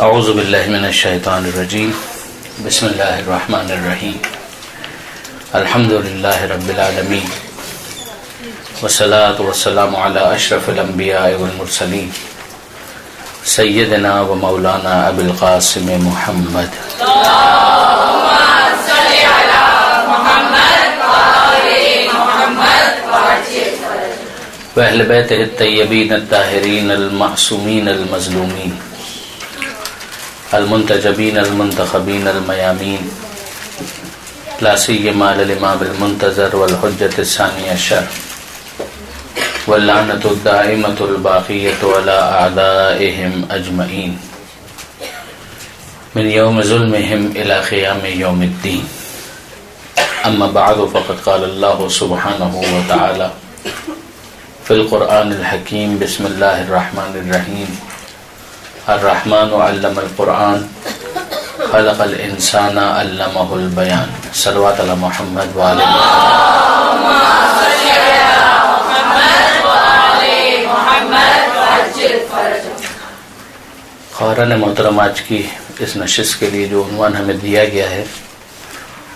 اعوذ باللہ من الشیطان الرجیم بسم اللہ الرحمن الرحیم الحمد للہ رب العالمین والصلاة والسلام علی اشرف الانبیاء والمرسلین سیدنا و مولانا ابی القاسم محمد وأهل بيته الطيبين الطاهرين المعصومين المظلومين المنتجبين المنتخبين الميامين لا سيما للإمام المنتظر والحجة الثانية الشر واللعنة الدائمة الباقية على أعدائهم أجمعين من يوم ظلمهم إلى قيام يوم الدين. أما بعد فقد قال الله سبحانه وتعالى في القرآن الحكيم بسم الله الرحمن الرحيم الرحمن علم القرآن خلق الإنسان علمه البيان. صلوات على محمد وآل محمد. خوران محترم، آج کی اس نشست کے لیے جو عنوان ہمیں دیا گیا ہے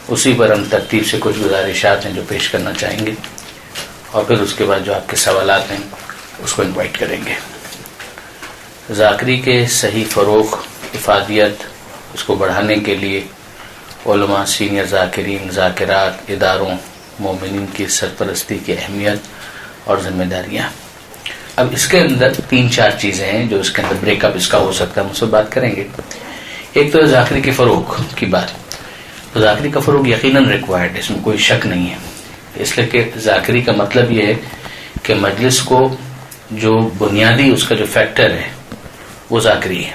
اسی پر ہم ترتیب سے کچھ گزارشات ہیں جو پیش کرنا چاہیں گے، اور پھر اس کے بعد جو آپ کے سوالات ہیں اس کو انوائٹ کریں گے. ذاکری کے صحیح فروغ، افادیت، اس کو بڑھانے کے لیے علماء، سینئر ذاکرین، ذاکرات، اداروں، مومنین کی سرپرستی کی اہمیت اور ذمہ داریاں. اب اس کے اندر 3-4 چیزیں ہیں جو اس کے اندر بریک اپ اس کا ہو سکتا ہے، ہم اس پر بات کریں گے. ایک تو ذاکری کے فروغ کی بات. تو ذاکری کا فروغ یقیناً ریکوائرڈ ہے، اس میں کوئی شک نہیں ہے، اس لیے کہ ذاکری کا مطلب یہ ہے کہ مجلس کو جو بنیادی اس کا جو فیکٹر ہے وہ ذاکری ہے.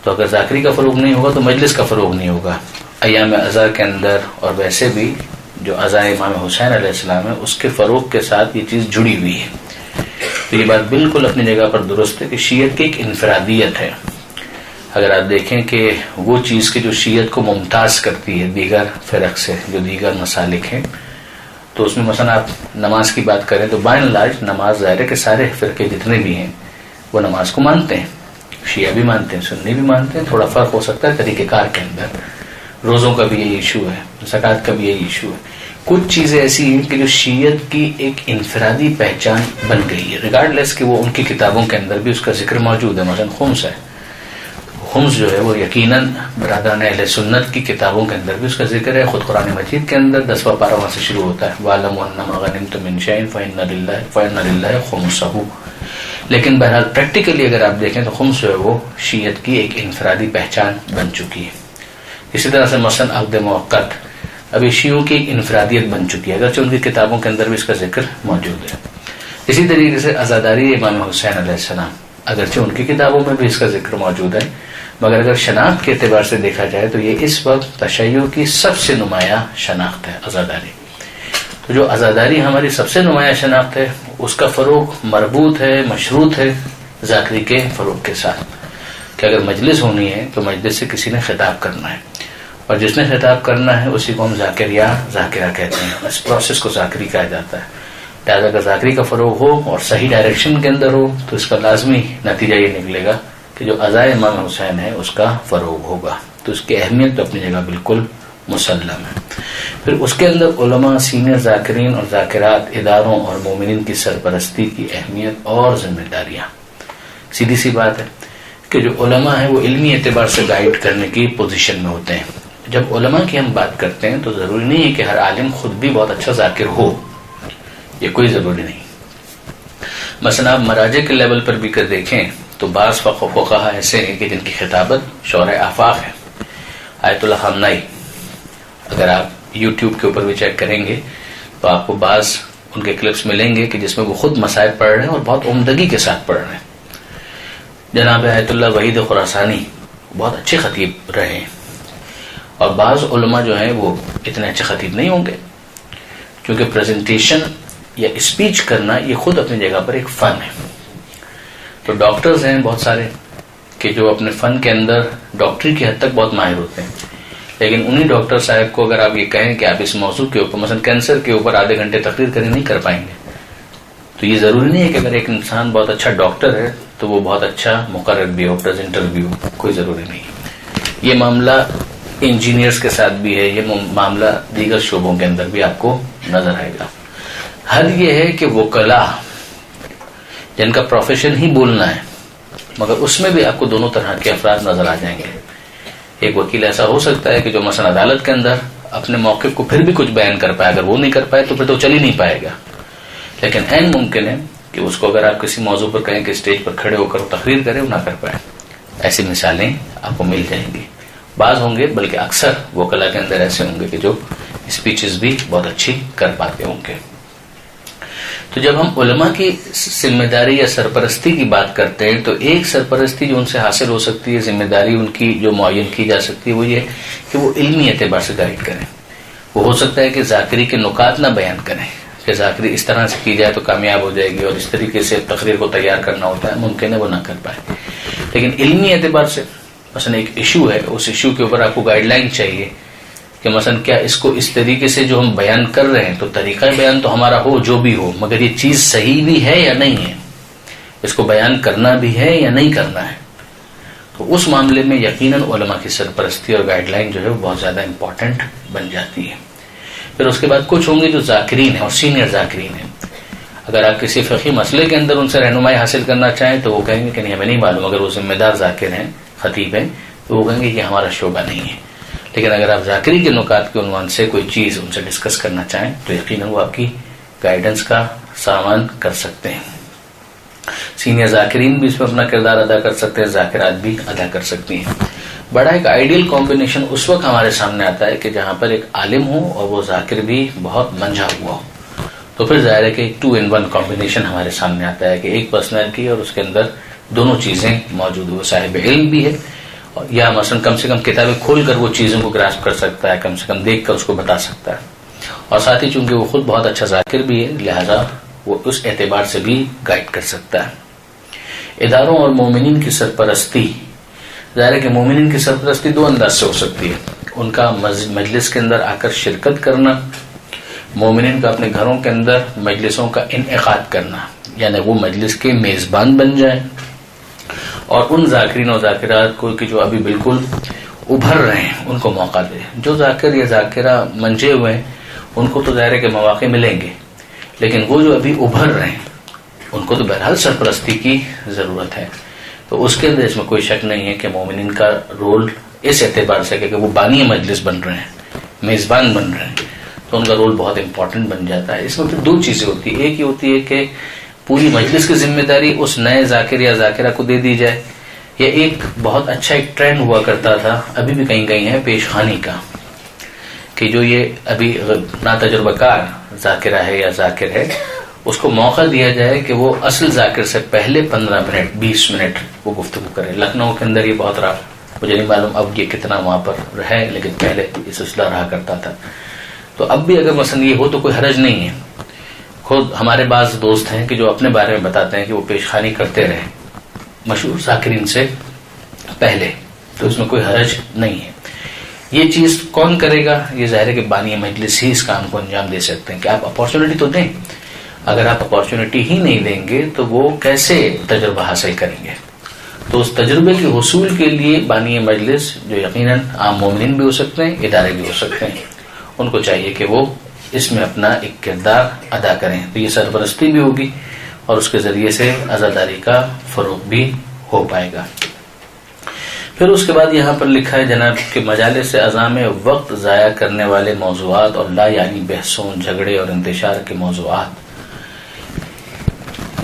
تو اگر ذاکری کا فروغ نہیں ہوگا تو مجلس کا فروغ نہیں ہوگا. ایام عزا کے اندر اور ویسے بھی جو عزا امام حسین علیہ السلام ہے اس کے فروغ کے ساتھ یہ چیز جڑی ہوئی ہے. تو یہ بات بالکل اپنی جگہ پر درست ہے کہ شیعت کی ایک انفرادیت ہے. اگر آپ دیکھیں کہ وہ چیز کی جو شیعت کو ممتاز کرتی ہے دیگر فرق سے، جو دیگر مسالک ہیں، تو اس میں مثلا آپ نماز کی بات کریں تو بائی اینڈ لارج نماز ظاہر ہے کہ سارے فرقے جتنے بھی ہیں وہ نماز کو مانتے ہیں. شیعہ بھی مانتے ہیں، سنی بھی مانتے ہیں، تھوڑا فرق ہو سکتا ہے طریقہ کار کے اندر. روزوں کا بھی یہی ایشو ہے، زکوٰۃ کا بھی یہی ایشو ہے. کچھ چیزیں ایسی ہیں کہ جو شیعت کی ایک انفرادی پہچان بن گئی ہے، ریگارڈلیس کہ وہ ان کی کتابوں کے اندر بھی اس کا ذکر موجود ہے. مثلا خمس ہے، خمس جو ہے وہ یقیناً برادران اہل سنت کی کتابوں کے اندر بھی اس کا ذکر ہے. خود قرآن مجید کے اندر 10واں پارہ وہاں سے شروع ہوتا ہے، وَاعْلَمُوا أَنَّمَا غَنِمْتُم مِّن شَيْءٍ فَإِنَّ لِلَّهِ خُمُسَهُ. لیکن بہرحال پریکٹیکلی اگر آپ دیکھیں تو خمس جو ہے وہ شیعت کی ایک انفرادی پہچان بن چکی ہے. اسی طرح سے مثلا عقد موقت ابھی شیعوں کی ایک انفرادیت بن چکی ہے، اگرچہ ان کی کتابوں کے اندر بھی اس کا ذکر موجود ہے. اسی طریقے سے عزاداری امام حسین علیہ السلام، اگرچہ ان کی کتابوں میں بھی اس کا ذکر موجود ہے، مگر اگر شناخت کے اعتبار سے دیکھا جائے تو یہ اس وقت تشیع کی سب سے نمایاں شناخت ہے عزاداری. تو جو عزاداری ہماری سب سے نمایاں شناخت ہے اس کا فروغ مربوط ہے، مشروط ہے ذاکری کے فروغ کے ساتھ، کہ اگر مجلس ہونی ہے تو مجلس سے کسی نے خطاب کرنا ہے، اور جس نے خطاب کرنا ہے اسی کو ہم ذاکر یا ذاکرہ کہتے ہیں. اس پروسیس کو ذاکری کہا جاتا ہے. لہٰذا اگر ذاکری کا فروغ ہو اور صحیح ڈائریکشن کے اندر ہو تو اس کا لازمی نتیجہ یہ نکلے گا کہ جو عزائے امام حسین ہے اس کا فروغ ہوگا. تو اس کی اہمیت تو اپنی جگہ بالکل مسلم ہے. پھر اس کے اندر علماء، سینئر ذاکرین اور ذاکرات، اداروں اور مومنین کی سرپرستی کی اہمیت اور ذمہ داریاں. سیدھی سی بات ہے کہ جو علماء ہیں وہ علمی اعتبار سے گائیڈ کرنے کی پوزیشن میں ہوتے ہیں. جب علماء کی ہم بات کرتے ہیں تو ضروری نہیں ہے کہ ہر عالم خود بھی بہت اچھا ذاکر ہو، یہ کوئی ضروری نہیں. مثلا آپ مراجع کے لیول پر بھی کر دیکھیں تو بعض فقہا ایسے ہیں کہ جن کی خطابت شورۂ آفاق ہے. آیت اللہ خامنائی، اگر آپ یوٹیوب کے اوپر بھی چیک کریں گے تو آپ کو بعض ان کے کلپس ملیں گے کہ جس میں وہ خود مسائل پڑھ رہے ہیں اور بہت عمدگی کے ساتھ پڑھ رہے ہیں. جناب آیت اللہ وحید خراسانی بہت اچھے خطیب رہے ہیں، اور بعض علماء جو ہیں وہ اتنے اچھے خطیب نہیں ہوں گے، کیونکہ پریزنٹیشن یا اسپیچ کرنا یہ خود اپنی جگہ پر ایک فن ہے. تو ڈاکٹرز ہیں بہت سارے کہ جو اپنے فن کے اندر ڈاکٹری کی حد تک بہت ماہر ہوتے ہیں، لیکن انہی ڈاکٹر صاحب کو اگر آپ یہ کہیں کہ آپ اس موضوع کے اوپر مثلا کینسر کے اوپر آدھے گھنٹے تقریر کریں، نہیں کر پائیں گے. تو یہ ضروری نہیں ہے کہ اگر ایک انسان بہت اچھا ڈاکٹر ہے تو وہ بہت اچھا مقرر بھی ہو، پریزنٹر بھی ہو، کوئی ضروری نہیں۔ یہ معاملہ انجینئرز کے ساتھ بھی ہے، یہ معاملہ دیگر شعبوں کے اندر بھی آپ کو نظر آئے گا۔ حل یہ ہے کہ وکلاء جن کا پروفیشن ہی بولنا ہے، مگر اس میں بھی آپ کو دونوں طرح کے افراد نظر آ جائیں گے۔ ایک وکیل ایسا ہو سکتا ہے کہ جو مثلا عدالت کے اندر اپنے موقف کو پھر بھی کچھ بیان کر پائے، اگر وہ نہیں کر پائے تو پھر تو چل ہی نہیں پائے گا، لیکن عین ممکن ہے کہ اس کو اگر آپ کسی موضوع پر کہیں کہ اسٹیج پر کھڑے ہو کر تقریر کرے، وہ نہ کر پائے۔ ایسی مثالیں آپ کو مل جائیں گی، بعض ہوں گے بلکہ اکثر وکلاء کے اندر ایسے ہوں گے کہ جو اسپیچز بھی بہت اچھی کر پاتے ہوں گے۔ تو جب ہم علماء کی ذمہ داری یا سرپرستی کی بات کرتے ہیں تو ایک سرپرستی جو ان سے حاصل ہو سکتی ہے، ذمہ داری ان کی جو معین کی جا سکتی ہے، وہ یہ کہ وہ علمی اعتبار سے گائیڈ کریں۔ وہ ہو سکتا ہے کہ ذاکری کے نکات نہ بیان کریں کہ ذاکری اس طرح سے کی جائے تو کامیاب ہو جائے گی، اور اس طریقے سے تقریر کو تیار کرنا ہوتا ہے، ممکن ہے وہ نہ کر پائے، لیکن علمی اعتبار سے مثلا ایک ایشو ہے، اس ایشو کے اوپر آپ کو گائیڈ لائن چاہیے کہ مثلا کیا اس کو اس طریقے سے جو ہم بیان کر رہے ہیں، تو طریقہ بیان تو ہمارا ہو جو بھی ہو، مگر یہ چیز صحیح بھی ہے یا نہیں ہے، اس کو بیان کرنا بھی ہے یا نہیں کرنا ہے، تو اس معاملے میں یقیناً علماء کی سرپرستی اور گائیڈ لائن جو ہے وہ بہت زیادہ امپورٹنٹ بن جاتی ہے۔ پھر اس کے بعد کچھ ہوں گے جو ذاکرین ہیں اور سینئر ذاکرین ہیں، اگر آپ کسی فقہی مسئلے کے اندر ان سے رہنمائی حاصل کرنا چاہیں تو وہ کہیں گے کہ نہیں ہمیں نہیں معلوم، اگر وہ ذمہ دار ذاکر ہیں، خطیب ہیں، تو وہ کہیں گے کہ ہمارا شعبہ نہیں ہے، لیکن اگر آپ ذاکری کے نکات کے عنوان سے کوئی چیز ان سے ڈسکس کرنا چاہیں تو یقیناً وہ آپ کی گائیڈنس کا سامان کر سکتے ہیں۔ سینئر ذاکرین بھی اس میں اپنا کردار ادا کر سکتے ہیں، ذاکرات بھی ادا کر سکتی ہیں۔ بڑا ایک آئیڈیل کمبینیشن اس وقت ہمارے سامنے آتا ہے کہ جہاں پر ایک عالم ہو اور وہ ذاکر بھی بہت منجھا ہوا ہو، تو پھر ظاہر ہے کہ 2-in-1 کمبینیشن ہمارے سامنے آتا ہے کہ ایک پرسنالٹی اور اس کے اندر دونوں چیزیں موجود ہو، صاحب علم بھی ہے یا مثلا کم سے کم کتابیں کھول کر وہ چیزوں کو گراسپ کر سکتا ہے، کم سے کم دیکھ کر اس کو بتا سکتا ہے، اور ساتھ ہی چونکہ وہ خود بہت اچھا ذاکر بھی ہے لہذا وہ اس اعتبار سے بھی گائیڈ کر سکتا ہے۔ اداروں اور مومنین کی سرپرستی، ظاہر ہے کہ مومنین کی سرپرستی دو انداز سے ہو سکتی ہے، ان کا مجلس کے اندر آ کر شرکت کرنا، مومنین کا اپنے گھروں کے اندر مجلسوں کا انعقاد کرنا، یعنی وہ مجلس کے میزبان بن جائیں اور ان ذاکرین اور ذاکرات کو کہ جو ابھی بالکل ابھر رہے ہیں ان کو موقع دے۔ جو ذاکر یا ذاکرہ منجے ہوئے ہیں ان کو تو ظاہر ہے کہ مواقع ملیں گے، لیکن وہ جو ابھی ابھر رہے ہیں ان کو تو بہرحال سرپرستی کی ضرورت ہے۔ تو اس کے اندر اس میں کوئی شک نہیں ہے کہ مومنین کا رول اس اعتبار سے کہ وہ بانی مجلس بن رہے ہیں، میزبان بن رہے ہیں، تو ان کا رول بہت امپورٹنٹ بن جاتا ہے۔ اس میں پھر دو چیزیں ہوتی ہیں، ایک یہ ہوتی ہے کہ پوری مجلس کی ذمہ داری اس نئے ذاکر یا ذاکرہ کو دے دی جائے، یا ایک بہت اچھا ایک ٹرینڈ ہوا کرتا تھا، ابھی بھی کہیں کہیں ہے، پیش خانی کا، کہ جو یہ ابھی ناتجربہ کار ذاکرہ ہے یا ذاکر ہے اس کو موقع دیا جائے کہ وہ اصل ذاکر سے پہلے 15 منٹ 20 منٹ وہ گفتگو کرے۔ لکھنؤ کے اندر یہ بہت رہا، مجھے نہیں معلوم اب یہ کتنا وہاں پر ہے، لیکن پہلے یہ سلسلہ رہا کرتا تھا۔ تو اب بھی اگر مثلا یہ ہو تو کوئی حرج نہیں ہے۔ خود ہمارے بعض دوست ہیں کہ جو اپنے بارے میں بتاتے ہیں کہ وہ پیش خانی کرتے رہے مشہور ذاکرین سے پہلے، تو اس میں کوئی حرج نہیں ہے۔ یہ چیز کون کرے گا؟ یہ ظاہر ہے کہ بانی مجلس ہی اس کام کو انجام دے سکتے ہیں کہ آپ اپارچونٹی تو دیں، اگر آپ اپارچونٹی ہی نہیں دیں گے تو وہ کیسے تجربہ حاصل کریں گے؟ تو اس تجربے کے حصول کے لیے بانی مجلس جو یقیناً عام مومنین بھی ہو سکتے ہیں، ادارے بھی ہو سکتے ہیں، ان کو چاہیے کہ وہ اس میں اپنا ایک کردار ادا کریں، تو یہ سرپرستی بھی ہوگی اور اس کے ذریعے سے عزاداری کا فروغ بھی ہو پائے گا۔ پھر اس کے بعد یہاں پر لکھا ہے جناب کہ مجالس اعضاء میں وقت ضائع کرنے والے موضوعات اور لا یعنی بحثوں، جھگڑے اور انتشار کے موضوعات،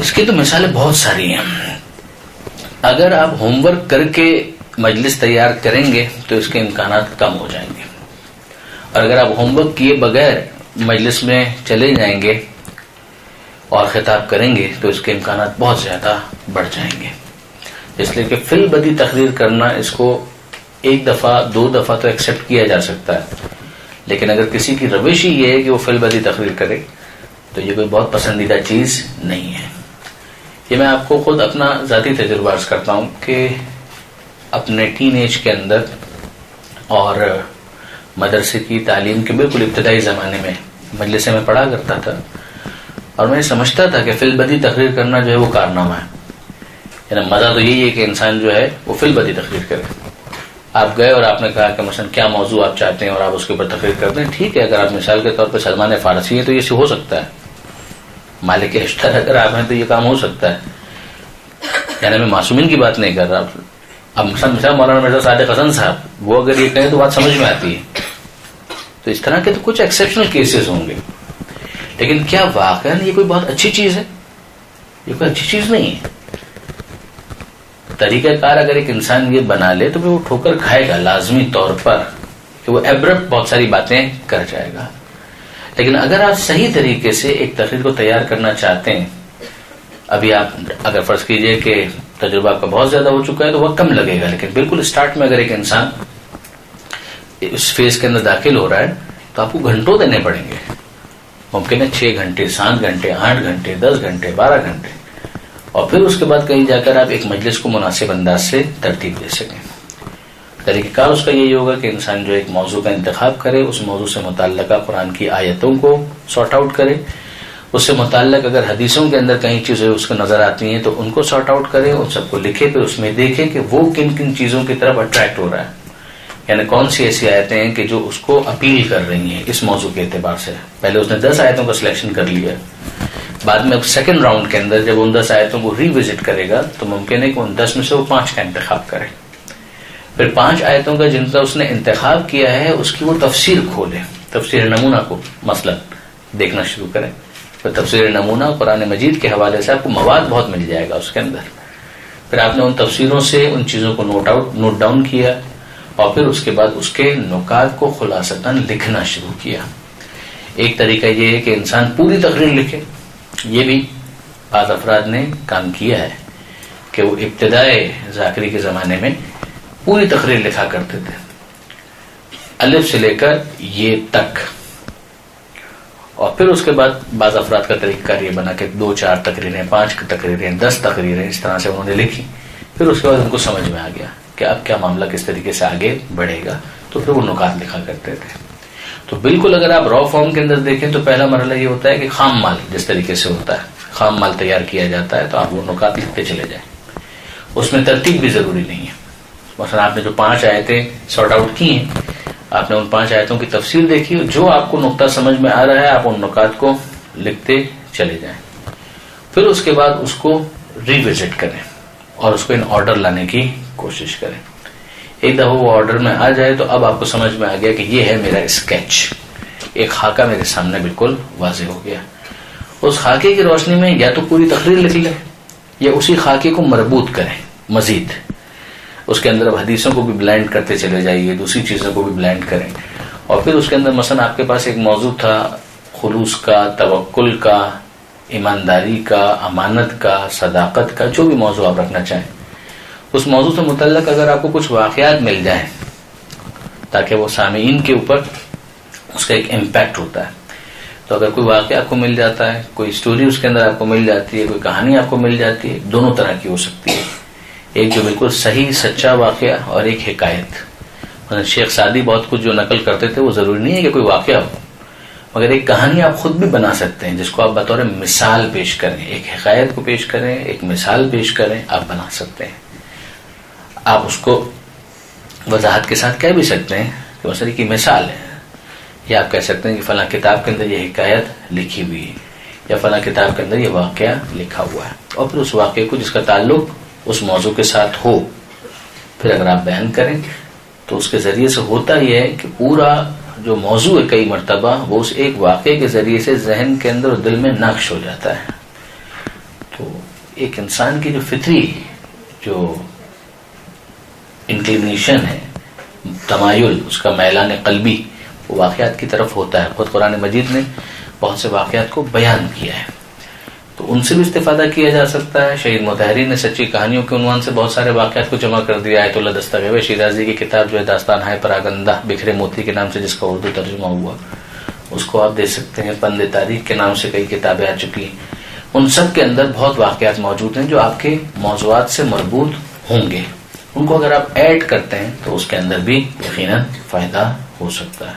اس کی تو مثالیں بہت ساری ہیں۔ اگر آپ ہوم ورک کر کے مجلس تیار کریں گے تو اس کے امکانات کم ہو جائیں گے، اور اگر آپ ہوم ورک کیے بغیر مجلس میں چلے جائیں گے اور خطاب کریں گے تو اس کے امکانات بہت زیادہ بڑھ جائیں گے۔ اس لیے کہ فی البدی تقریر کرنا، اس کو ایک دفعہ 2 دفعہ تو ایکسیپٹ کیا جا سکتا ہے، لیکن اگر کسی کی روش ہی یہ ہے کہ وہ فی البدی تقریر کرے تو یہ کوئی بہت پسندیدہ چیز نہیں ہے۔ یہ میں آپ کو خود اپنا ذاتی تجربہ عرض کرتا ہوں کہ اپنے ٹین ایج کے اندر اور مدرسے کی تعلیم کے بالکل ابتدائی زمانے میں مجلسے میں پڑھا کرتا تھا، اور میں سمجھتا تھا کہ فی البدی تقریر کرنا جو ہے وہ کارنامہ ہے، یعنی مزہ تو یہی ہے کہ انسان جو ہے وہ فی البدی تقریر کرے. آپ گئے اور آپ نے کہا کہ مثلا کیا موضوع آپ چاہتے ہیں اور آپ اس کے اوپر تقریر کرتے ہیں. ٹھیک ہے, اگر آپ مثال کے طور پہ سلمان فارسی ہیں تو یہ ہو سکتا ہے, مالک اشتر اگر آپ ہیں تو یہ کام ہو سکتا ہے. یعنی میں معصومین کی بات نہیں کر رہا. اب مثلا مولانا مرزا صادق حسن صاحب وہ اگر یہ کہیں تو بات سمجھ میں آتی ہے. تو اس طرح کے تو کچھ ایکسیپشنل کیسز ہوں گے, لیکن کیا واقعا یہ کوئی بہت اچھی چیز ہے؟ یہ کوئی اچھی چیز نہیں ہے. طریقہ کار اگر ایک انسان یہ بنا لے تو پھر وہ ٹھوکر کھائے گا لازمی طور پر, کہ وہ ایبرپٹ بہت ساری باتیں کر جائے گا. لیکن اگر آپ صحیح طریقے سے ایک تقریر کو تیار کرنا چاہتے ہیں, ابھی آپ اگر فرض کیجئے کہ تجربہ آپ کا بہت زیادہ ہو چکا ہے تو وقت کم لگے گا, لیکن بالکل اسٹارٹ میں اگر ایک انسان اس فیز کے اندر داخل ہو رہا ہے تو آپ کو گھنٹوں دینے پڑیں گے. ممکن ہے 6 گھنٹے, 7 گھنٹے, 8 گھنٹے, 10 گھنٹے, 12 گھنٹے, اور پھر اس کے بعد کہیں جا کر آپ ایک مجلس کو مناسب انداز سے ترتیب دے سکیں. طریقہ کار اس کا یہی ہوگا کہ انسان جو ایک موضوع کا انتخاب کرے, اس موضوع سے متعلقہ قرآن کی آیتوں کو سارٹ آؤٹ کرے, اس سے متعلق اگر حدیثوں کے اندر کہیں چیزیں اس کو نظر آتی ہیں تو ان کو سارٹ آؤٹ کرے, ان سب کو لکھے, پھر اس میں دیکھے کہ وہ کن کن چیزوں کی طرف اٹریکٹ ہو رہا ہے, یعنی کون سی ایسی آیتیں ہیں کہ جو اس کو اپیل کر رہی ہیں اس موضوع کے اعتبار سے. پہلے اس نے 10 آیتوں کا سلیکشن کر لیا, بعد میں سیکنڈ راؤنڈ کے اندر جب ان 10 آیتوں کو ری وزٹ کرے گا تو ممکن ہے کہ ان 10 میں سے وہ 5 کا انتخاب کرے. پھر 5 آیتوں کا جن کا اس نے انتخاب کیا ہے اس کی وہ تفسیر کھولے, تفسیر نمونہ کو مثلا دیکھنا شروع کرے. پھر تفسیر نمونہ قرآن مجید کے حوالے سے آپ کو مواد بہت مل جائے گا اس کے اندر. پھر آپ نے ان تفسیروں سے ان چیزوں کو نوٹ ڈاؤن کیا, اور پھر اس کے بعد اس کے نکات کو خلاصتاً لکھنا شروع کیا. ایک طریقہ یہ ہے کہ انسان پوری تقریر لکھے. یہ بھی بعض افراد نے کام کیا ہے کہ وہ ابتدائے ذاکری کے زمانے میں پوری تقریر لکھا کرتے تھے, الف سے لے کر یہ تک, اور پھر اس کے بعد بعض افراد کا طریقہ کار یہ بنا کہ 2-4 تقریریں, 5 تقریریں, 10 تقریریں اس طرح سے انہوں نے لکھی. پھر اس کے بعد ان کو سمجھ میں آ گیا کہ اب کیا معاملہ کس طریقے سے آگے بڑھے گا, تو پھر وہ نکات لکھا کرتے تھے. تو بالکل اگر آپ را فارم کے اندر دیکھیں تو پہلا مرحلہ یہ ہوتا ہے کہ خام مال جس طریقے سے ہوتا ہے, خام مال تیار کیا جاتا ہے, تو آپ وہ نکات لکھتے چلے جائیں. اس میں ترتیب بھی ضروری نہیں ہے. مثلا آپ نے جو 5 آیتیں سارٹ آؤٹ کی ہیں, آپ نے ان 5 آیتوں کی تفسیر دیکھی, جو آپ کو نقطہ سمجھ میں آ رہا ہے آپ ان نکات کو لکھتے چلے جائیں. پھر اس کے بعد اس کو ری وزٹ کریں اور اس کو ان آرڈر لانے کی کوشش کریں. ایک دفعہ وہ آرڈر میں آ جائے تو اب آپ کو سمجھ میں آ گیا کہ یہ ہے میرا اسکیچ, ایک خاکہ میرے سامنے بالکل واضح ہو گیا. اس خاکے کی روشنی میں یا تو پوری تقریر لکھ لیں یا اسی خاکے کو مربوط کریں مزید. اس کے اندر اب حدیثوں کو بھی بلائنڈ کرتے چلے جائیے, دوسری چیزوں کو بھی بلائنڈ کریں. اور پھر اس کے اندر مثلا آپ کے پاس ایک موضوع تھا خلوص کا, توکل کا, ایمانداری کا, امانت کا, صداقت کا, جو بھی موضوع آپ رکھنا چاہیں, اس موضوع سے متعلق اگر آپ کو کچھ واقعات مل جائیں تاکہ وہ سامعین کے اوپر اس کا ایک امپیکٹ ہوتا ہے. تو اگر کوئی واقعہ آپ کو مل جاتا ہے, کوئی سٹوری اس کے اندر آپ کو مل جاتی ہے, کوئی کہانی آپ کو مل جاتی ہے, دونوں طرح کی ہو سکتی ہے. ایک جو بالکل صحیح سچا واقعہ اور ایک حکایت. شیخ سعدی بہت کچھ جو نقل کرتے تھے وہ ضروری نہیں ہے کہ کوئی واقعہ ہو, مگر ایک کہانی آپ خود بھی بنا سکتے ہیں جس کو آپ بطور مثال پیش کریں, ایک حکایت کو پیش کریں, ایک مثال پیش کریں, آپ بنا سکتے ہیں. آپ اس کو وضاحت کے ساتھ کہہ بھی سکتے ہیں کہ مثلا کی مثال ہے, یا آپ کہہ سکتے ہیں کہ فلاں کتاب کے اندر یہ حکایت لکھی ہوئی ہے, یا فلاں کتاب کے اندر یہ واقعہ لکھا ہوا ہے, اور پھر اس واقعے کو جس کا تعلق اس موضوع کے ساتھ ہو پھر اگر آپ بیان کریں تو اس کے ذریعے سے ہوتا یہ ہے کہ پورا جو موضوع ہے کئی مرتبہ وہ اس ایک واقعے کے ذریعے سے ذہن کے اندر اور دل میں نقش ہو جاتا ہے. تو ایک انسان کی جو فطری جو انکلینیشن ہے, تمایل, اس کا میلان قلبی وہ واقعات کی طرف ہوتا ہے. خود قرآن مجید نے بہت سے واقعات کو بیان کیا ہے, تو ان سے بھی استفادہ کیا جا سکتا ہے. شہید مطہری نے سچی کہانیوں کے عنوان سے بہت سارے واقعات کو جمع کر دیا. آیت اللہ دستگیب شیرازی کی کتاب جو ہے داستان ہے پراگندہ بکھرے موتی کے نام سے جس کا اردو ترجمہ ہوا, اس کو آپ دیکھ سکتے ہیں. پند تاریخ کے نام سے کئی کتابیں آ چکی ہیں. ان سب کے اندر بہت واقعات موجود ہیں جو آپ کے موضوعات سے مربوط ہوں گے. ان کو اگر آپ ایڈ کرتے ہیں تو اس کے اندر بھی یقیناً فائدہ ہو سکتا ہے.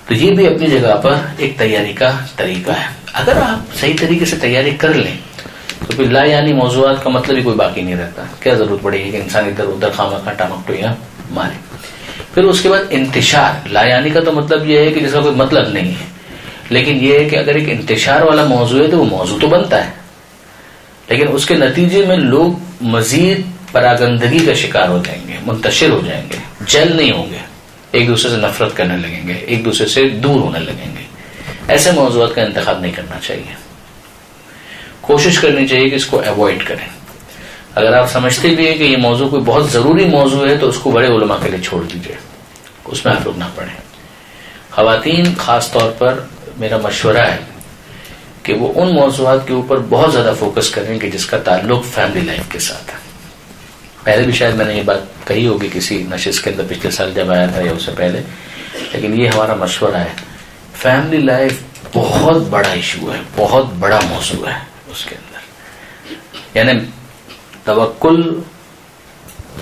تو یہ بھی اپنی جگہ پر ایک تیاری کا طریقہ ہے. اگر آپ صحیح طریقے سے تیاری کر لیں تو پھر لا یعنی موضوعات کا مطلب ہی کوئی باقی نہیں رہتا. کیا ضرورت پڑے گی کہ انسان ادھر ادھر خواہ ٹامکٹویاں مارے. پھر اس کے بعد انتشار. لا یعنی کا تو مطلب یہ ہے کہ جس کا کوئی مطلب نہیں ہے، لیکن یہ ہے کہ اگر ایک انتشار والا موضوع ہے تو وہ موضوع تو بنتا ہے، لیکن اس کے نتیجے میں لوگ مزید پراگندگی کا شکار ہو جائیں گے، منتشر ہو جائیں گے، جل نہیں ہوں گے، ایک دوسرے سے نفرت کرنے لگیں گے، ایک دوسرے سے دور ہونے لگیں گے. ایسے موضوعات کا انتخاب نہیں کرنا چاہیے. کوشش کرنی چاہیے کہ اس کو ایوائڈ کریں. اگر آپ سمجھتے بھی ہیں کہ یہ موضوع کوئی بہت ضروری موضوع ہے تو اس کو بڑے علماء کے لیے چھوڑ دیجیے، اس میں آپ لوگ نہ پڑھیں. خواتین خاص طور پر میرا مشورہ ہے کہ وہ ان موضوعات کے اوپر بہت زیادہ فوکس کریں کہ جس کا تعلق فیملی لائف کے ساتھ ہے. پہلے بھی شاید میں نے یہ بات کہی ہوگی کسی نشست کے اندر پچھلے سال جب آیا تھا یا اس سے پہلے، لیکن یہ ہمارا مشورہ ہے. فیملی لائف بہت بڑا ایشو ہے، بہت بڑا موضوع ہے. اس کے اندر یعنی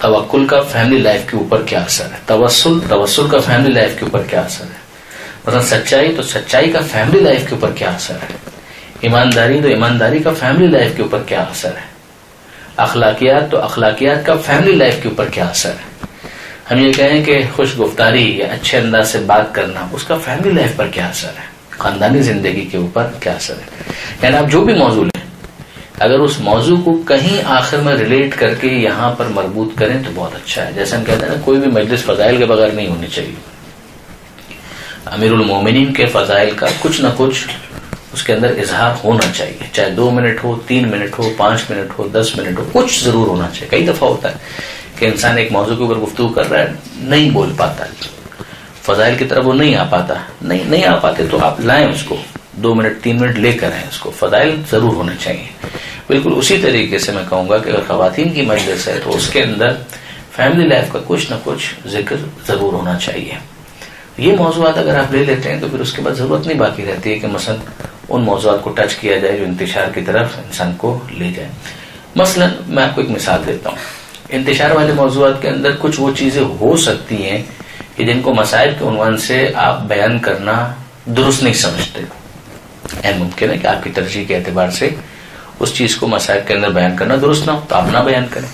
توکل کا فیملی لائف کے اوپر کیا اثر ہے، توسل کا فیملی لائف کے اوپر کیا اثر ہے، مثلا سچائی کا فیملی لائف کے اوپر کیا اثر ہے، ایمانداری کا فیملی لائف کے اوپر کیا اثر ہے، اخلاقیات کا فیملی لائف کے اوپر کیا اثر ہے. ہم یہ کہیں کہ خوش گفتاری یا اچھے انداز سے بات کرنا، اس کا فیملی لائف پر کیا اثر ہے، خاندانی زندگی کے اوپر کیا اثر ہے. یعنی آپ جو بھی موضوع لیں، اگر اس موضوع کو کہیں آخر میں ریلیٹ کر کے یہاں پر مربوط کریں تو بہت اچھا ہے. جیسے ہم کہتے ہیں نا، کوئی بھی مجلس فضائل کے بغیر نہیں ہونی چاہیے. امیر المومنین کے فضائل کا کچھ نہ کچھ اس کے اندر اظہار ہونا چاہیے، چاہے 2 منٹ ہو، 3 منٹ ہو، 5 منٹ ہو، 10 منٹ ہو، کچھ ضرور ہونا چاہیے. کئی دفعہ ہوتا ہے کہ انسان ایک موضوع کے اوپر گفتگو کر رہا ہے، نہیں بول پاتا، فضائل کی طرف وہ نہیں آ پاتا، نہیں آ پاتے تو آپ لائیں اس کو، 2 منٹ 3 منٹ لے کر آئیں اس کو. فضائل ضرور ہونے چاہیے. بالکل اسی طریقے سے میں کہوں گا کہ اگر خواتین کی مجلس ہے تو اس کے اندر فیملی لائف کا کچھ نہ کچھ ذکر ضرور ہونا چاہیے. یہ موضوعات اگر آپ لے لیتے ہیں تو پھر اس کے بعد ضرورت نہیں باقی رہتی ہے کہ مثلا ان موضوعات کو ٹچ کیا جائے جو انتشار کی طرف انسان کو لے جائے. مثلا میں آپ کو ایک مثال دیتا ہوں. انتشار والے موضوعات کے اندر کچھ وہ چیزیں ہو سکتی ہیں کہ جن کو مسائل کے عنوان سے آپ بیان کرنا درست نہیں سمجھتے. ممکن ہے کہ آپ کی ترجیح کے اعتبار سے اس چیز کو مسائل کے اندر بیان کرنا درست نہ ہو تو آپ نہ بیان کریں،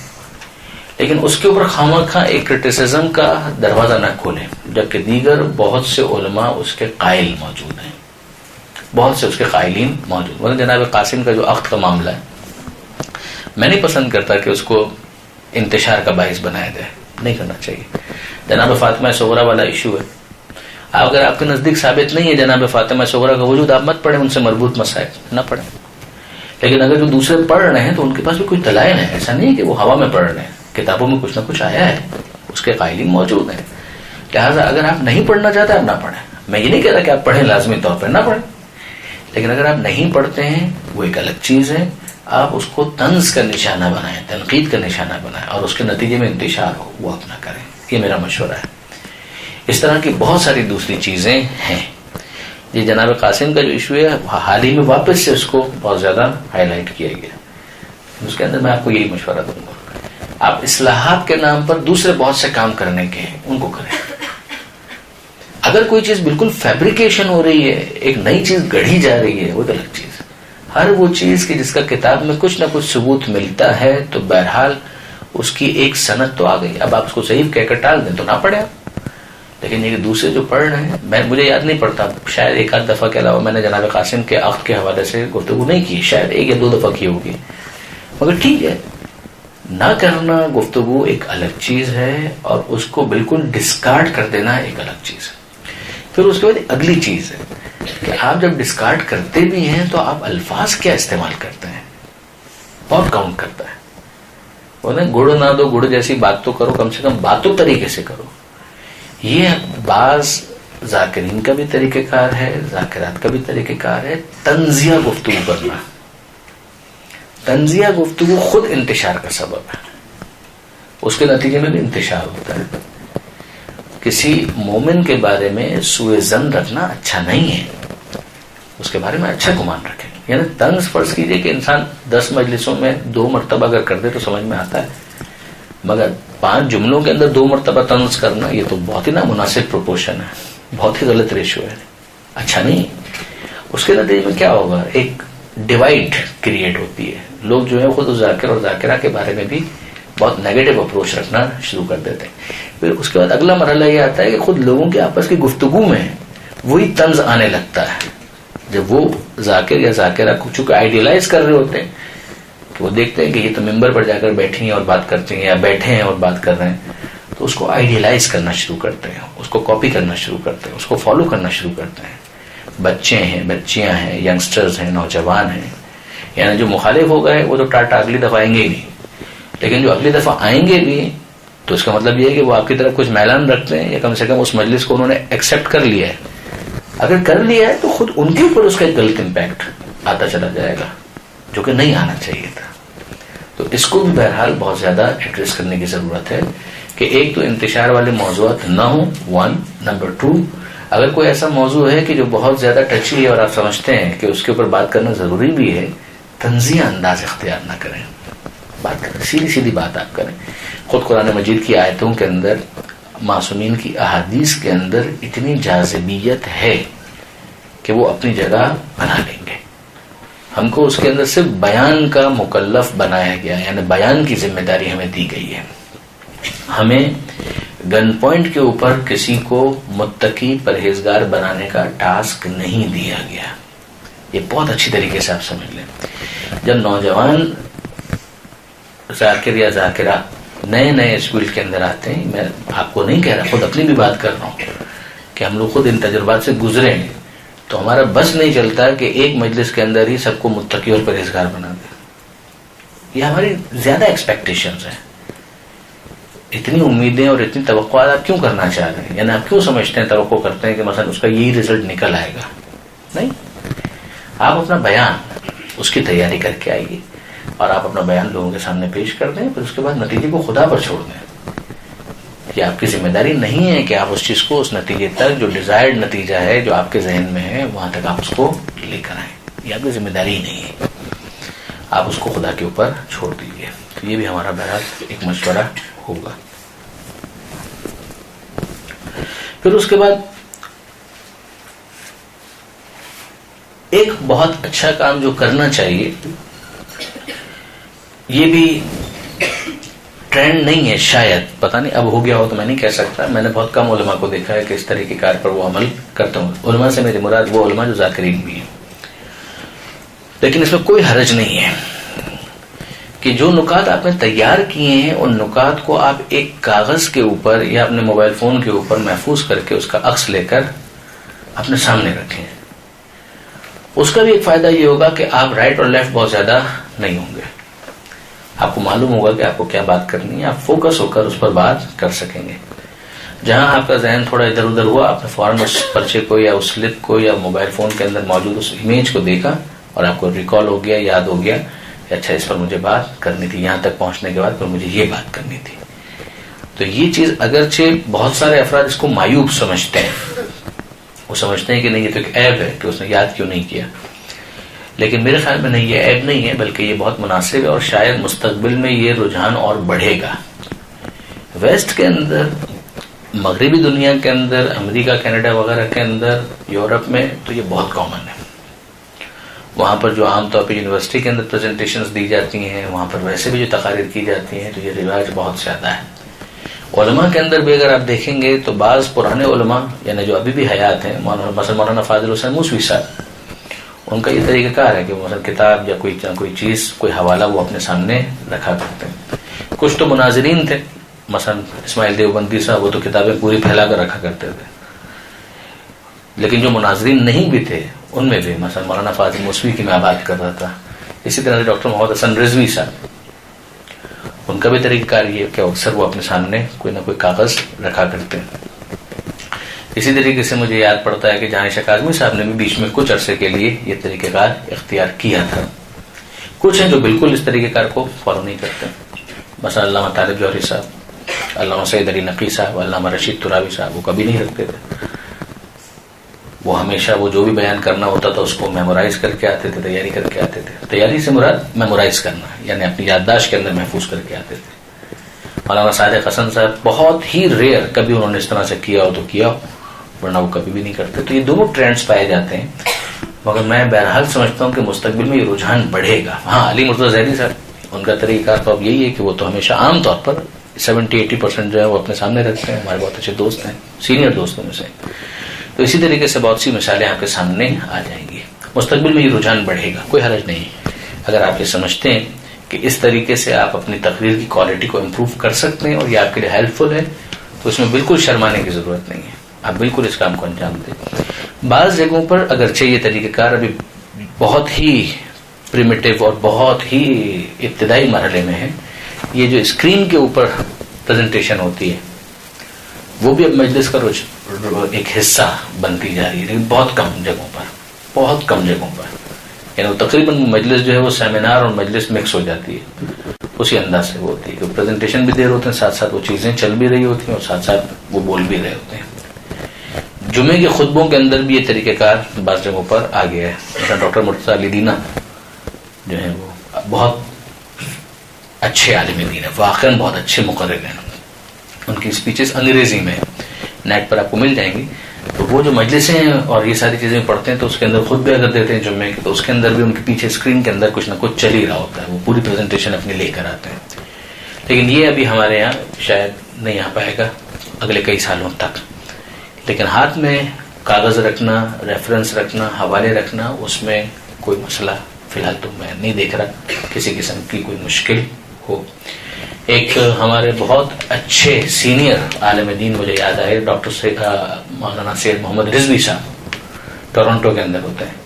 لیکن اس کے اوپر خواہ ایک کرٹیسزم کا دروازہ نہ کھولیں، جبکہ دیگر بہت سے علماء اس کے قائل موجود ہیں، بہت سے اس کے قائلین موجود. مگر جناب قاسم کا جو عقد کا معاملہ ہے، میں نہیں پسند کرتا کہ اس کو انتشار کا باعث بنایا جائے، نہیں کرنا چاہیے. جناب فاطمہ صغرا والا ایشو ہے، اگر آپ کے نزدیک ثابت نہیں ہے جناب فاطمہ صغرا کا وجود، آپ مت پڑھیں، ان سے مربوط مسائل نہ پڑھیں. لیکن اگر جو دوسرے پڑھ رہے ہیں تو ان کے پاس بھی کوئی دلائل ہے، ایسا نہیں کہ وہ ہوا میں پڑھ رہے ہیں، کتابوں میں کچھ نہ کچھ آیا ہے، اس کے قائلین موجود ہیں. لہٰذا اگر آپ نہیں پڑھنا چاہتے آپ نہ پڑھیں. میں یہ نہیں کہہ رہا کہ آپ پڑھیں لازمی طور پر، نہ پڑھیں، لیکن اگر آپ نہیں پڑھتے ہیں وہ ایک الگ چیز ہے. آپ اس کو طنز کا نشانہ بنائیں، تنقید کا نشانہ بنائیں، اور اس کے نتیجے میں انتشار ہو وہ اپنا کریں. یہ میرا مشورہ ہے. اس طرح کی بہت ساری دوسری چیزیں ہیں. یہ جناب قاسم کا جو ایشو ہے حال ہی میں واپس سے اس کو بہت زیادہ ہائی لائٹ کیا گیا. اس کے اندر میں آپ کو یہی مشورہ دوں گا، آپ اصلاحات کے نام پر دوسرے بہت سے کام کرنے کے ہیں ان کو کریں. اگر کوئی چیز بالکل فیبریکیشن ہو رہی ہے، ایک نئی چیز گڑھی جا رہی ہے، وہ ایک الگ چیز. ہر وہ چیز کہ جس کا کتاب میں کچھ نہ کچھ ثبوت ملتا ہے تو بہرحال اس کی ایک سند تو آ گئی. اب آپ اس کو صحیح کہہ کر ٹال دیں تو نہ پڑھیں آپ. لیکن یہ دوسرے جو پڑھ رہے ہیں، مجھے یاد نہیں پڑتا، شاید 1 آدھ دفعہ کے علاوہ میں نے جناب قاسم کے عقد کے حوالے سے گفتگو نہیں کی، شاید 1 یا 2 دفعہ کی ہوگی. مگر ٹھیک ہے، نہ کرنا گفتگو ایک الگ چیز ہے اور اس کو بالکل ڈسکارڈ کر دینا ایک الگ چیز ہے. پھر اس کے بعد اگلی چیز ہے کہ آپ جب ڈسکارڈ کرتے بھی ہیں تو آپ الفاظ کیا استعمال کرتے ہیں، بہت کاؤنٹ کرتا ہے. وہ گڑ نہ دو گڑ جیسی بات تو کرو، کم سے کم باتوں طریقے سے کرو. یہ بعض ذاکرین کا بھی طریقہ کار ہے، ذاکرات کا بھی طریقہ کار ہے. طنزیہ گفتگو کرنا، طنزیہ گفتگو خود انتشار کا سبب ہے، اس کے نتیجے میں بھی انتشار ہوتا ہے. کسی مومن کے بارے میں سوء ظن رکھنا اچھا نہیں ہے، اس کے بارے میں اچھا گمان رکھیں. یعنی طنز فرض کیجئے کہ انسان 10 مجلسوں میں 2 مرتبہ اگر کر دے تو سمجھ میں آتا ہے، مگر 5 جملوں کے اندر 2 مرتبہ طنز کرنا یہ تو بہت ہی نامناسب پروپورشن ہے، بہت ہی غلط ریشو ہے، اچھا نہیں. اس کے نتیجے میں کیا ہوگا، ایک ڈیوائڈ کریٹ ہوتی ہے. لوگ جو ہے خود ذاکر اور ذاکرہ کے بارے میں بھی بہت نیگیٹو اپروچ رکھنا شروع کر دیتے ہیں. پھر اس کے بعد اگلا مرحلہ یہ آتا ہے کہ خود لوگوں کے آپس کی گفتگو میں وہی طنز آنے لگتا ہے. جب وہ ذاکر یا ذاکرہ کو چونکہ آئیڈیلائز کر رہے ہوتے ہیں کہ وہ دیکھتے ہیں کہ یہ تو ممبر پر جا کر بیٹھی ہیں اور بات کرتی ہیں یا بیٹھے ہیں اور بات کر رہے ہیں, تو اس کو آئیڈیلائز کرنا شروع کرتے ہیں, اس کو کاپی کرنا شروع کرتے ہیں, اس کو فالو کرنا شروع کرتے ہیں. بچے ہیں, بچیاں ہیں, ینگسٹرز ہیں, نوجوان ہیں, یعنی جو مخالف ہو گئے وہ تو ٹاٹا اگلی دفعہ آئیں گے ہی نہیں, لیکن جو اگلی دفعہ آئیں گے بھی تو اس کا مطلب یہ ہے کہ وہ آپ کی طرف کچھ میلان رکھتے ہیں, یا کم سے کم اس مجلس کو انہوں نے ایکسیپٹ کر لیا ہے. اگر کر لیا ہے تو خود ان کے اوپر اس کا ایک غلط امپیکٹ آتا چلا جائے گا جو کہ نہیں آنا چاہیے تھا. تو اس کو بھی بہرحال بہت زیادہ ایڈریس کرنے کی ضرورت ہے کہ ایک تو انتشار والے موضوعات نہ ہوں, 1. نمبر 2, اگر کوئی ایسا موضوع ہے کہ جو بہت زیادہ ٹچی ہے اور آپ سمجھتے ہیں کہ اس کے اوپر بات کرنا ضروری بھی ہے, طنزیہ انداز اختیار نہ کریں, بات کریں, سیدھی سیدھی بات آپ کریں. خود قرآن مجید کی آیتوں کے اندر, معصومین کی احادیث کے اندر اتنی جاذبیت ہے کہ وہ اپنی جگہ بنا لیں گے. ہم کو اس کے اندر صرف بیان کا مکلف بنایا گیا, یعنی بیان کی ذمہ داری ہمیں دی گئی ہے. ہمیں گن پوائنٹ کے اوپر کسی کو متقی پرہیزگار بنانے کا ٹاسک نہیں دیا گیا. یہ بہت اچھی طریقے سے آپ سمجھ لیں. جب نوجوان ذاکر یا ذاکرہ نئے نئے اسکول کے اندر آتے ہیں, میں آپ کو نہیں کہہ رہا, خود اپنی بھی بات کر رہا ہوں کہ ہم لوگ خود ان تجربات سے گزرے ہیں, تو ہمارا بس نہیں چلتا کہ ایک مجلس کے اندر ہی سب کو متقی اور پرہیزگار بنا دیں. یہ ہماری زیادہ ایکسپیکٹیشنز ہیں, اتنی امیدیں اور اتنی توقعات آپ کیوں کرنا چاہ رہے ہیں؟ یعنی آپ کیوں سمجھتے ہیں, توقع کرتے ہیں کہ مثلا اس کا یہی رزلٹ نکل آئے گا؟ نہیں, آپ اپنا بیان اس کی تیاری کر کے آئیے اور آپ اپنا بیان لوگوں کے سامنے پیش کر دیں, پھر اس کے بعد نتیجے کو خدا پر چھوڑ دیں. یہ آپ کی ذمہ داری نہیں ہے کہ آپ اس چیز کو, اس نتیجے تک جو ڈیزائرڈ نتیجہ ہے جو آپ کے ذہن میں ہے وہاں تک آپ اس کو لے کر آئیں. یہ آپ کی ذمہ داری ہی نہیں ہے, آپ اس کو خدا کے اوپر چھوڑ دیجیے. تو یہ بھی ہمارا بہرحال ایک مشورہ ہوگا. پھر اس کے بعد ایک بہت اچھا کام جو کرنا چاہیے, یہ بھی ٹرینڈ نہیں ہے, شاید پتہ نہیں اب ہو گیا ہو تو میں نہیں کہہ سکتا, میں نے بہت کم علماء کو دیکھا ہے کہ اس طریقے کار پر وہ عمل کرتے ہوں. علماء سے میری مراد وہ علماء جو ذاکرین بھی ہیں. لیکن اس میں کوئی حرج نہیں ہے کہ جو نکات آپ نے تیار کیے ہیں ان نکات کو آپ ایک کاغذ کے اوپر یا اپنے موبائل فون کے اوپر محفوظ کر کے اس کا عکس لے کر اپنے سامنے رکھیں. اس کا بھی ایک فائدہ یہ ہوگا کہ آپ رائٹ اور لیفٹ بہت زیادہ نہیں ہوں گے, آپ کو معلوم ہوگا کہ آپ کو کیا بات کرنی ہے, آپ فوکس ہو کر اس پر بات کر سکیں گے. جہاں آپ کا ذہن تھوڑا ادھر ادھر ہوا, آپ نے فوراً اس پرچے کو یا اس سلپ کو یا موبائل فون کے اندر موجود اس امیج کو دیکھا اور آپ کو ریکال ہو گیا, یاد ہو گیا کہ اچھا اس پر مجھے بات کرنی تھی, یہاں تک پہنچنے کے بعد پھر مجھے یہ بات کرنی تھی. تو یہ چیز اگرچہ بہت سارے افراد اس کو معیوب سمجھتے ہیں, وہ سمجھتے ہیں کہ نہیں یہ تو ایک عیب ہے کہ اس نے یاد کیوں نہیں کیا, لیکن میرے خیال میں نہیں, یہ عیب نہیں ہے بلکہ یہ بہت مناسب ہے اور شاید مستقبل میں یہ رجحان اور بڑھے گا. ویسٹ کے اندر, مغربی دنیا کے اندر, امریکہ, کینیڈا وغیرہ کے اندر, یورپ میں تو یہ بہت کامن ہے. وہاں پر جو عام طور پہ یونیورسٹی کے اندر پریزنٹیشنز دی جاتی ہیں, وہاں پر ویسے بھی جو تقاریر کی جاتی ہیں, تو یہ رواج بہت زیادہ ہے. علماء کے اندر بھی اگر آپ دیکھیں گے تو بعض پرانے علماء یعنی جو ابھی بھی حیات ہیں, مثلا مولانا فاضل حسین موسوی صاحب, ان کا یہ طریقہ کار ہے کہ مثلا کتاب یا کوئی چیز, کوئی حوالہ وہ اپنے سامنے رکھا کرتے ہیں. کچھ تو مناظرین تھے, مثلا اسماعیل دیوبندی صاحب, وہ تو کتابیں پوری پھیلا کر رکھا کرتے تھے. لیکن جو مناظرین نہیں بھی تھے ان میں بھی مثلا مولانا فاضل موسوی کی میں بات کر رہا تھا, اسی طرح سے ڈاکٹر محمد حسن رضوی صاحب, ان کا بھی طریقہ کار یہ کہ اکثر وہ اپنے سامنے کوئی نہ کوئی کاغذ رکھا کرتے ہیں. اسی طریقے سے مجھے یاد پڑتا ہے کہ جہاں شاہ کاظمی صاحب نے بھی بیچ میں کچھ عرصے کے لیے یہ طریقہ کار اختیار کیا تھا. کچھ ہیں جو بالکل اس طریقہ کار کو فالو نہیں کرتے, مثلا علامہ طالب جوہری صاحب, علامہ سید علی نقی صاحب, علامہ رشید تراوی صاحب, وہ کبھی نہیں رکھتے تھے. وہ ہمیشہ وہ جو بھی بیان کرنا ہوتا تھا اس کو میمورائز کر کے آتے تھے, تیاری کر کے آتے تھے. تیاری سے مراد میمورائز کرنا, یعنی اپنی یادداشت کے اندر محفوظ کر کے آتے تھے. مولانا صادق حسن صاحب بہت ہی ریئر کبھی انہوں نے اس طرح سے کیا ہو تو کیا ہو, ورنہ وہ کبھی بھی نہیں کرتے. تو یہ دونوں ٹرینڈز پائے جاتے ہیں. مگر میں بہرحال سمجھتا ہوں کہ مستقبل میں یہ رجحان بڑھے گا. ہاں علی مرتضیٰ ظہری صاحب ان کا طریقہ کار تو اب یہی ہے کہ وہ تو ہمیشہ عام طور پر 70-80% جو ہے وہ اپنے سامنے رکھتے ہیں. ہمارے بہت اچھے دوست ہیں, سینئر دوستوں میں سے. تو اسی طریقے سے بہت سی مثالیں آپ کے سامنے آ جائیں گی. مستقبل میں یہ رجحان بڑھے گا, کوئی حرج نہیں. اگر آپ یہ سمجھتے ہیں کہ اس طریقے سے آپ اپنی تقریر کی کوالٹی کو امپروو کر سکتے ہیں اور یہ آپ کے لیے ہیلپ فل ہے, تو اس میں بالکل شرمانے کی ضرورت نہیں ہے. آپ بالکل اس کام کو انجام دیں. بعض جگہوں پر اگرچہ یہ طریقہ کار ابھی بہت ہی پریمیٹیو اور بہت ہی ابتدائی مرحلے میں ہے, یہ جو اسکرین کے اوپر پریزنٹیشن ہوتی ہے وہ بھی اب مجلس کا ایک حصہ بنتی جا رہی ہے, لیکن بہت کم جگہوں پر. یعنی تقریباً مجلس جو ہے وہ سیمینار اور مجلس مکس ہو جاتی ہے, اسی انداز سے وہ ہوتی ہے کہ پریزنٹیشن بھی دے رہے ہوتے ہیں, ساتھ ساتھ وہ چیزیں چل بھی رہی ہوتی ہیں اور ساتھ ساتھ وہ بول بھی رہے ہوتے ہیں. جمعے کے خطبوں کے اندر بھی یہ طریقہ کار بعض جگہوں پر آ گیا ہے. مثلا ڈاکٹر مرتضیٰ علی دینا جو ہیں وہ بہت اچھے عالم دین ہیں, واقعاً بہت اچھے مقرر ہیں. ان کی اسپیچز انگریزی میں نیٹ پر آپ کو مل جائیں گی. تو وہ جو مجلسیں اور یہ ساری چیزیں پڑھتے ہیں تو اس کے اندر خود بھی اگر دیتے ہیں جمعے کے, تو اس کے اندر بھی ان کے پیچھے اسکرین کے اندر کچھ نہ کچھ چل ہی رہا ہوتا ہے, وہ پوری پریزنٹیشن اپنی لے کر آتے ہیں. لیکن یہ ابھی ہمارے یہاں شاید نہیں آ پائے گا اگلے کئی سالوں تک. لیکن ہاتھ میں کاغذ رکھنا, ریفرنس رکھنا, حوالے رکھنا, اس میں کوئی مسئلہ فی الحال تو میں نہیں دیکھ رہا کسی قسم کی کوئی مشکل ہو. ایک ہمارے بہت اچھے سینئر عالم دین مجھے یاد آئے, ڈاکٹر مولانا سید محمد رضوی صاحب, ٹورنٹو کے اندر ہوتے ہیں.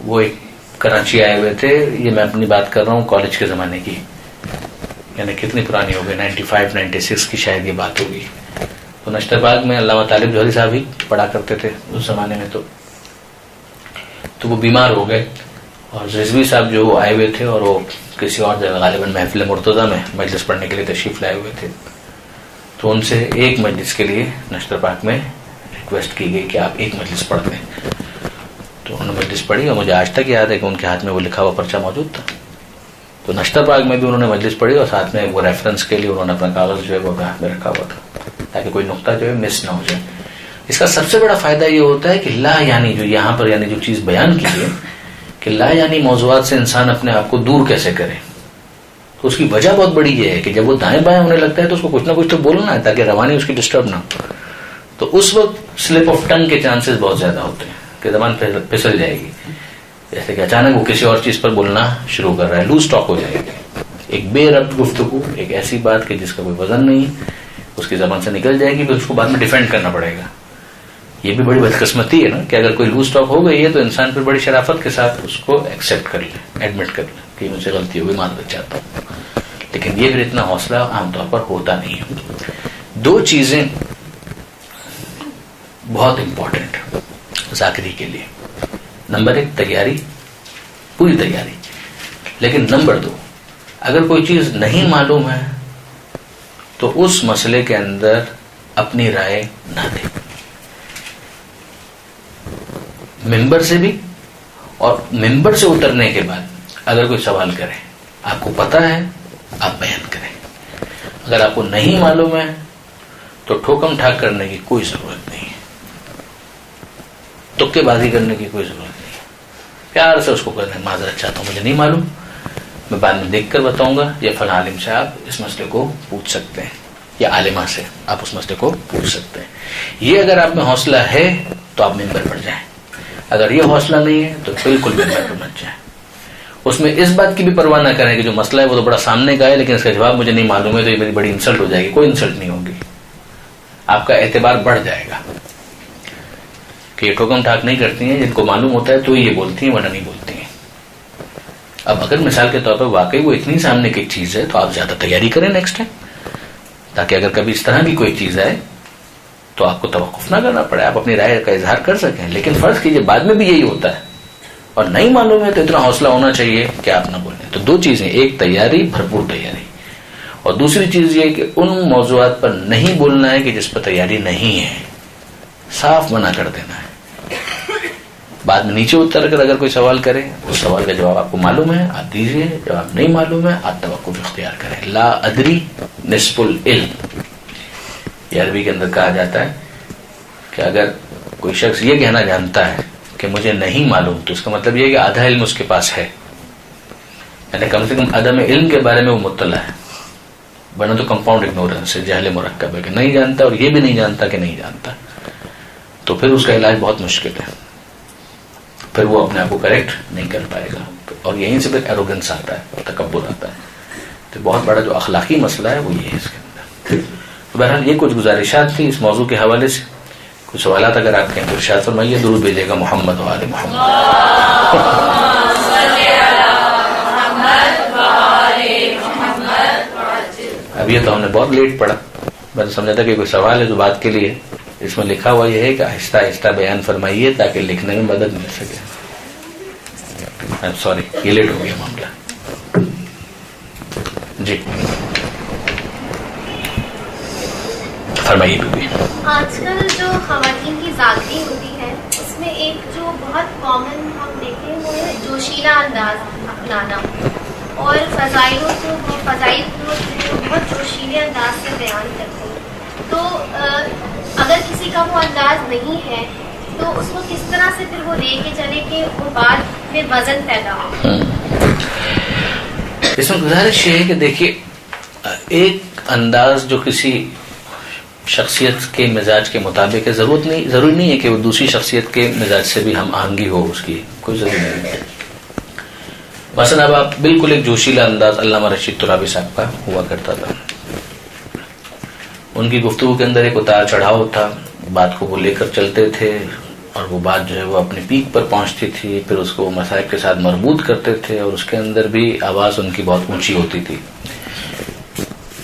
وہ ایک کراچی آئے ہوئے تھے. یہ میں اپنی بات کر رہا ہوں کالج کے زمانے کی, یعنی کتنی پرانی ہو گئی, 95-96 کی شاید یہ بات ہوگی. تو نشتر باغ میں علامہ طالب جوہری صاحب ہی پڑھا کرتے تھے اس زمانے میں. تو وہ بیمار ہو گئے اور رضوی صاحب جو وہ آئے ہوئے تھے اور وہ کسی اور جگہ غالباً محفل مرتضیٰ میں مجلس پڑھنے کے لیے تشریف لائے ہوئے تھے. تو ان سے ایک مجلس کے لیے نشتر باغ میں ریکویسٹ کی گئی کہ آپ ایک مجلس پڑھ دیں. تو انہوں نے مجلس پڑھی اور مجھے آج تک یاد ہے کہ ان کے ہاتھ میں وہ لکھا ہوا پرچہ موجود تھا. تو نشتر باغ میں بھی انہوں نے مجلس پڑھی اور ساتھ میں وہ ریفرنس کے لیے انہوں نے اپنا کاغذ جو ہے وہ ہاتھ میں رکھا ہوا تھا تاکہ کوئی نقطہ جو ہے مس نہ ہو جائے. اس کا سب سے بڑا فائدہ یہ ہوتا ہے کہ لا یعنی جو یہاں پر یعنی جو چیز بیان کی ہے کہ لا یعنی موضوعات سے انسان اپنے آپ کو دور کیسے کرے. تو اس کی وجہ بہت بڑی یہ ہے کہ جب وہ دائیں بائیں ہونے لگتا ہے تو اس کو کچھ نہ کچھ تو بولنا ہے تاکہ روانی اس کی ڈسٹرب نہ ہو. تو اس وقت سلپ آف ٹنگ کے چانسز بہت زیادہ ہوتے ہیں کہ زبان پھسل جائے گی, جیسے کہ اچانک وہ کسی اور چیز پر بولنا شروع کر رہا ہے, لوز ٹاک ہو جائے گی. ایک بے ربط گفتگو, ایک ایسی بات کہ جس کا کوئی وزن نہیں, اس کی زبان سے نکل جائے گی, پھر اس کو بعد میں ڈیفینڈ کرنا پڑے گا. یہ بھی بڑی بدقسمتی ہے نا کہ اگر کوئی لوز ٹاک ہو گئی ہے تو انسان پھر بڑی شرافت کے ساتھ اس کو ایکسیپٹ کر لے, ایڈمٹ کر لے کہ مجھ سے غلطی ہوئی, معذرت چاہتا ہوں. لیکن یہ پھر اتنا حوصلہ عام طور پر ہوتا نہیں ہے. دو چیزیں بہت امپورٹنٹ ذاکری کے لیے. نمبر ایک تیاری, پوری تیاری. لیکن نمبر دو, اگر کوئی چیز نہیں معلوم ہے تو اس مسئلے کے اندر اپنی رائے نہ دیں. ممبر سے بھی اور ممبر سے اترنے کے بعد اگر کوئی سوال کرے, آپ کو پتا ہے آپ بیان کریں. اگر آپ کو نہیں معلوم ہے تو ٹھوکم ٹھاک کرنے کی کوئی ضرورت نہیں ہے, تکے بازی کرنے کی کوئی ضرورت نہیں ہے. پیار سے اس کو کہنا معذرت چاہتا ہوں, مجھے نہیں معلوم, میں بعد میں دیکھ کر بتاؤں گا, یا فلاں عالم سے آپ اس مسئلے کو پوچھ سکتے ہیں, یا عالمہ سے آپ اس مسئلے کو پوچھ سکتے ہیں. یہ اگر آپ میں حوصلہ ہے تو آپ ممبر پر جائیں. اگر یہ حوصلہ نہیں ہے تو بالکل ممبر پر مت جائیں. اس میں اس بات کی بھی پرواہ نہ کریں کہ جو مسئلہ ہے وہ تو بڑا سامنے کا ہے لیکن اس کا جواب مجھے نہیں معلوم ہے تو یہ میری بڑی انسلٹ ہو جائے گی. کوئی انسلٹ نہیں ہوگی, آپ کا اعتبار بڑھ جائے گا کہ یہ ٹھوکم ٹھاک نہیں کرتی ہیں, جن کو معلوم ہوتا ہے تو یہ بولتی ہیں ورنہ نہیں بولتی ہیں. اب اگر مثال کے طور پر واقعی وہ اتنی سامنے کی چیز ہے تو آپ زیادہ تیاری کریں نیکسٹ ٹائم, تاکہ اگر کبھی اس طرح کی کوئی چیز آئے تو آپ کو توقف نہ کرنا پڑے, آپ اپنی رائے کا اظہار کر سکیں. لیکن فرض کیجئے بعد میں بھی یہی ہوتا ہے اور نہیں معلوم ہے تو اتنا حوصلہ ہونا چاہیے کہ آپ نہ بولیں. تو دو چیزیں, ایک تیاری, بھرپور تیاری, اور دوسری چیز یہ کہ ان موضوعات پر نہیں بولنا ہے کہ جس پر تیاری نہیں ہے, صاف منع کر دینا ہے. بعد میں نیچے اتر کر اگر کوئی سوال کرے, اس سوال کا جواب آپ کو معلوم ہے آپ دیجیے, جواب نہیں معلوم ہے آپ توقف اختیار کریں. لا ادری نصف العلم, یہ عربی کے اندر کہا جاتا ہے کہ اگر کوئی شخص یہ کہنا جانتا ہے کہ مجھے نہیں معلوم، تو اس کا مطلب یہ ہے کہ آدھا علم اس کے پاس ہے، یعنی کم سے کم عدم علم کے بارے میں وہ مطلع ہے، ورنہ تو کمپاؤنڈ اگنورنس ہے، جہل مرکب ہے کہ نہیں جانتا اور یہ بھی نہیں جانتا کہ نہیں جانتا، تو پھر اس کا علاج بہت مشکل ہے، پھر وہ اپنے آپ کو کریکٹ نہیں کر پائے گا، اور یہیں سے پھر ایروگنس آتا ہے، تکبر آتا ہے۔ تو بہت بڑا جو اخلاقی مسئلہ ہے وہ یہ ہے اس کے اندر۔ بہرحال یہ کچھ گزارشات تھی اس موضوع کے حوالے سے، کچھ سوالات اگر آپ کہیں تو ارشاد فرمائیے۔ درود بھیجے گا محمد و آل محمد۔ اب یہ تو ہم نے بہت لیٹ پڑھا، میں تو سمجھا تھا کہ کوئی سوال ہے جو بات کے لیے، اس میں لکھا ہوا یہ ہے کہ آہستہ آہستہ بیان فرمائیے تاکہ لکھنے میں مدد مل سکے۔ سوری، یہ لیٹ ہو گیا معاملہ۔ جی فرمائیے بیبی۔ آج کل جو خواتین کی ذاکری ہوتی ہے اس میں ایک جو بہت کامن ہم دیکھتے ہیں وہ ہے جوشیلا انداز اپنانا، اور فضائلوں کو بہت جوشیلے انداز سے بیان کرتے ہیں۔ تو اگر کسی کا وہ انداز نہیں ہے تو اس کو کس طرح سے پھر وہ لے کے چلے کہ وہ بعد میں وزن پیدا ہو؟ اس میں گزارش یہ ہے کہ دیکھیے، ایک انداز جو کسی شخصیت کے مزاج کے مطابق ہے، ضروری نہیں ہے کہ وہ دوسری شخصیت کے مزاج سے بھی ہم آہنگی ہو، اس کی کوئی ضروری نہیں ہے۔ مثلا اب آپ بالکل ایک جوشیلا انداز علامہ رشید ترابی صاحب کا ہوا کرتا تھا، ان کی گفتگو کے اندر ایک اتار چڑھاؤ تھا، بات کو وہ لے کر چلتے تھے اور وہ بات جو ہے وہ اپنے پیک پر پہنچتی تھی، پھر اس کو مسائل کے ساتھ مربوط کرتے تھے، اور اس کے اندر بھی آواز ان کی بہت اونچی ہوتی تھی،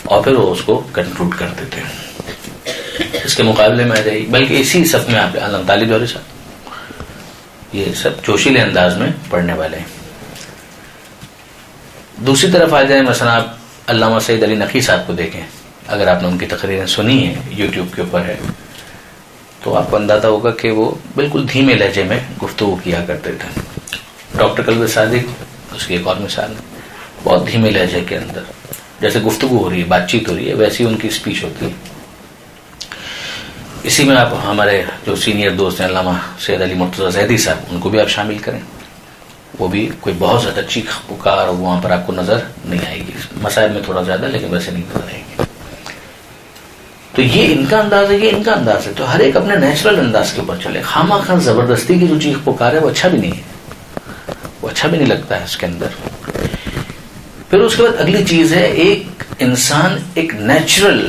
اور پھر وہ اس کو کنکلوڈ کرتے تھے۔ اس کے مقابلے میں آ جائیے، بلکہ اسی صف میں آپ علامہ طالب جوہری صاحب، یہ سب جوشیلے انداز میں پڑھنے والے ہیں۔ دوسری طرف آ جائیں، مثلا آپ علامہ سید علی نقی صاحب کو دیکھیں، اگر آپ نے ان کی تقریریں سنی ہیں، یوٹیوب کے اوپر ہے، تو آپ کو اندازہ ہوگا کہ وہ بالکل دھیمے لہجے میں گفتگو کیا کرتے تھے۔ ڈاکٹر قلب صادق اس کی ایک اور مثال ہے، بہت دھیمے لہجے کے اندر جیسے گفتگو ہو رہی ہے، بات چیت ہو رہی ہے، ویسی ان کی اسپیچ ہوتی ہے۔ اسی میں آپ ہمارے جو سینئر دوست ہیں علامہ سید علی مرتضیٰ زیدی صاحب، ان کو بھی آپ شامل کریں، وہ بھی کوئی بہت زیادہ چیخ پکار وہاں پر آپ کو نظر نہیں آئے گی، مسائل میں تھوڑا زیادہ لیکن ویسے نہیں نظر آئے گی۔ تو یہ ان کا انداز ہے، یہ ان کا انداز ہے، تو ہر ایک اپنے نیچرل انداز کے اوپر چلے۔ خامہ خواہ زبردستی کی جو چیخ پکار ہے وہ اچھا بھی نہیں ہے، وہ اچھا بھی نہیں لگتا ہے اس کے اندر۔ پھر اس کے بعد اگلی چیز ہے، ایک انسان ایک نیچرل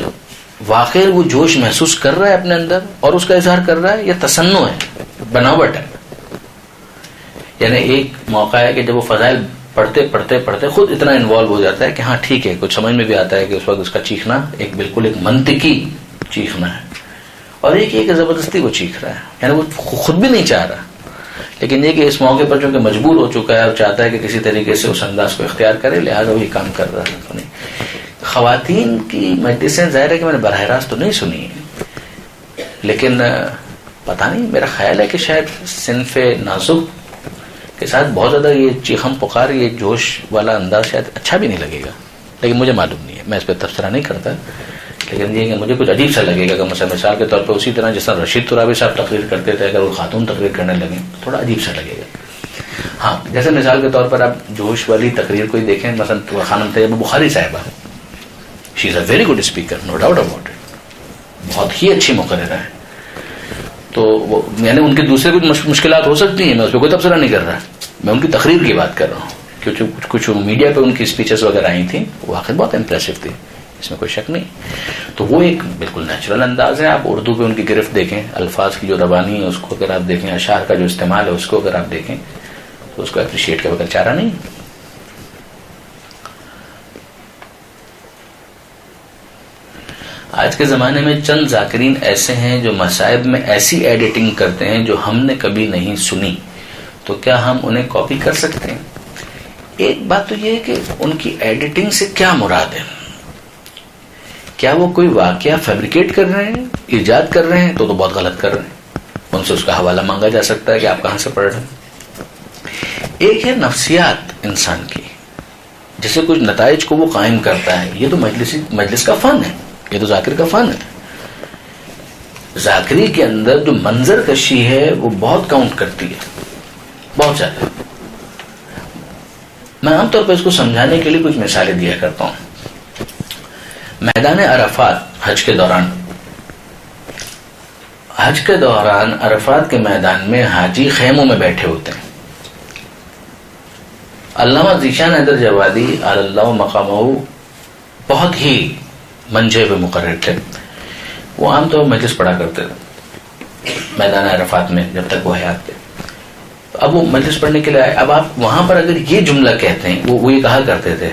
واقع وہ جوش محسوس کر رہا ہے اپنے اندر اور اس کا اظہار کر رہا ہے، یا تصنع ہے، بناوٹ ہے۔ یعنی ایک موقع ہے کہ جب وہ فضائل پڑھتے خود اتنا انوالو ہو جاتا ہے کہ ہاں ٹھیک ہے، کچھ سمجھ میں بھی آتا ہے کہ اس وقت اس کا چیخنا ایک بالکل ایک منطقی چیخنا ہے، اور ایک یہ کہ زبردستی وہ چیخ رہا ہے، یعنی وہ خود بھی نہیں چاہ رہا، لیکن یہ کہ اس موقع پر چونکہ مجبور ہو چکا ہے اور چاہتا ہے کہ کسی طریقے سے اس انداز کو اختیار کرے، لہٰذا وہی کام کر رہا ہے۔ خواتین کی مجلسیں ظاہر ہے کہ میں نے براہ راست تو نہیں سنی ہے، لیکن پتہ نہیں، میرا خیال ہے کہ شاید صنف نازک کے ساتھ بہت زیادہ یہ چیخم پکار، یہ جوش والا انداز شاید اچھا بھی نہیں لگے گا، لیکن مجھے معلوم نہیں ہے، میں اس پہ تبصرہ نہیں کرتا، لیکن یہ کہ مجھے کچھ عجیب سا لگے گا کہ مثال کے طور پہ اسی طرح جس طرح رشید ترابی صاحب تقریر کرتے تھے، اگر وہ خاتون تقریر کرنے لگیں تھوڑا عجیب سا لگے گا۔ ہاں، جیسے مثال کے طور پر آپ جوش والی تقریر کوئی دیکھیں، مثلا خانم طیبہ بخاری صاحبہ، she is a very good speaker, no doubt about it, بہت ہی اچھی مقررہ ہے، تو وہ یعنی ان کے دوسرے کچھ مشکلات ہو سکتی ہیں، میں اس پہ کوئی تبصرہ نہیں کر رہا، میں ان کی تقریر کی بات کر رہا ہوں، کیونکہ کچھ میڈیا پہ ان کی اسپیچز وغیرہ آئی تھیں، وہ واقعی بہت امپریسو تھی، اس میں کوئی شک نہیں۔ تو وہ ایک بالکل نیچرل انداز ہے۔ آپ اردو پہ ان کی گرفت دیکھیں، الفاظ کی جو روانی ہے اس کو اگر آپ دیکھیں، اشعار کا جو استعمال ہے اس کو اگر آپ دیکھیں تو اس کو اپریشیٹ کے بغیر چارہ نہیں۔ آج کے زمانے میں چند ذاکرین ایسے ہیں جو مصائب میں ایسی ایڈیٹنگ کرتے ہیں جو ہم نے کبھی نہیں سنی، تو کیا ہم انہیں کاپی کر سکتے ہیں؟ ایک بات تو یہ ہے کہ ان کی ایڈیٹنگ سے کیا مراد ہے، کیا وہ کوئی واقعہ فیبریکیٹ کر رہے ہیں، ایجاد کر رہے ہیں، تو بہت غلط کر رہے ہیں، ان سے اس کا حوالہ مانگا جا سکتا ہے کہ آپ کہاں سے پڑھ رہے ہیں۔ ایک ہے نفسیات انسان کی، جسے کچھ نتائج کو وہ قائم کرتا ہے، یہ تو مجلس کا فن ہے، یہ تو ذاکر کا فن ہے۔ ذاکری کے اندر جو منظر کشی ہے وہ بہت کاؤنٹ کرتی ہے، بہت زیادہ. میں عام طور پہ اس کو سمجھانے کے لیے کچھ مثالیں دیا کرتا ہوں. میدان عرفات حج کے دوران عرفات کے میدان میں حاجی خیموں میں بیٹھے ہوتے ہیں. علامہ ذیشان حیدر جوادی علی اللہ مقامہ بہت ہی منجے ہوئے مقرر تھے. وہ عام طور پر مجلس پڑھا کرتے تھے میدان عرفات میں جب تک وہ حیات تھے. اب وہ مجلس پڑھنے کے لیے آئے. اب آپ وہاں پر اگر یہ جملہ کہتے ہیں, وہ یہ کہا کرتے تھے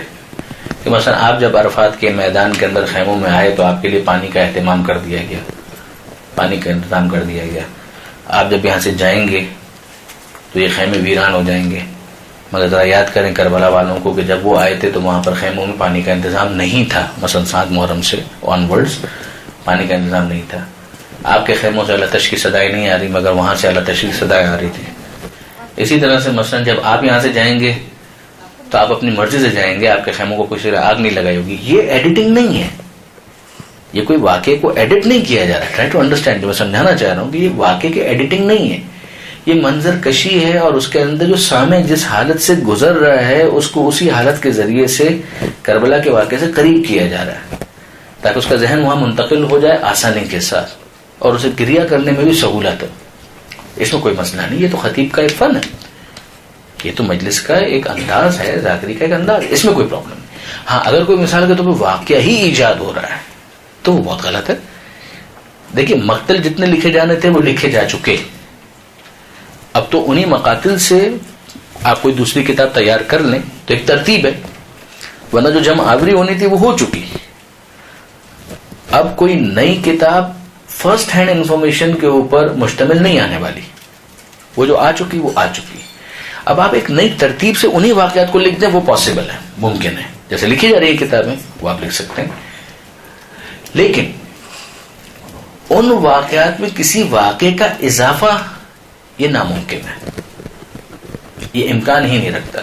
کہ مثلا آپ جب عرفات کے میدان کے اندر خیموں میں آئے تو آپ کے لیے پانی کا اہتمام کر دیا گیا, پانی کا انتظام کر دیا گیا. آپ جب یہاں سے جائیں گے تو یہ خیمے ویران ہو جائیں گے. مگر ذرا یاد کریں کربلا والوں کو کہ جب وہ آئے تھے تو وہاں پر خیموں میں پانی کا انتظام نہیں تھا. مثلا 7 محرم سے آن ورڈز پانی کا انتظام نہیں تھا. آپ کے خیموں سے اللہ تش کی صدائیں نہیں آ رہی, مگر وہاں سے اللہ تش کی صدائیں آ رہی تھی. اسی طرح سے مثلا جب آپ یہاں سے جائیں گے تو آپ اپنی مرضی سے جائیں گے, آپ کے خیموں کو کسی طرح آگ نہیں لگائی ہوگی. یہ ایڈیٹنگ نہیں ہے, یہ کوئی واقعے کو ایڈٹ نہیں کیا جا رہا. Try to understand. میں سمجھانا چاہ رہا ہوں کہ یہ واقعے کی ایڈیٹنگ نہیں ہے, یہ منظر کشی ہے, اور اس کے اندر جو سامع جس حالت سے گزر رہا ہے اس کو اسی حالت کے ذریعے سے کربلا کے واقعے سے قریب کیا جا رہا ہے تاکہ اس کا ذہن وہاں منتقل ہو جائے آسانی کے ساتھ, اور اسے گریہ کرنے میں بھی سہولت ہو. اس میں کوئی مسئلہ نہیں. یہ تو خطیب کا ایک فن ہے, یہ تو مجلس کا ایک انداز ہے, ذاکری کا ایک انداز. اس میں کوئی پرابلم نہیں. ہاں اگر کوئی مثال کے طور پہ واقعہ ہی ایجاد ہو رہا ہے تو وہ بہت غلط ہے. دیکھیے مقتل جتنے لکھے جانے تھے وہ لکھے جا چکے. اب تو انہی مقاتل سے آپ کوئی دوسری کتاب تیار کر لیں تو ایک ترتیب ہے, ورنہ جو جمع آوری ہونی تھی وہ ہو چکی. اب کوئی نئی کتاب فرسٹ ہینڈ انفارمیشن کے اوپر مشتمل نہیں آنے والی. وہ جو آ چکی وہ آ چکی. اب آپ ایک نئی ترتیب سے انہی واقعات کو لکھ دیں, وہ پاسبل ہے, ممکن ہے. جیسے لکھی جا رہی ہیں کتابیں وہ آپ لکھ سکتے ہیں, لیکن ان واقعات میں کسی واقعے کا اضافہ یہ ناممکن ہے, یہ امکان ہی نہیں رکھتا.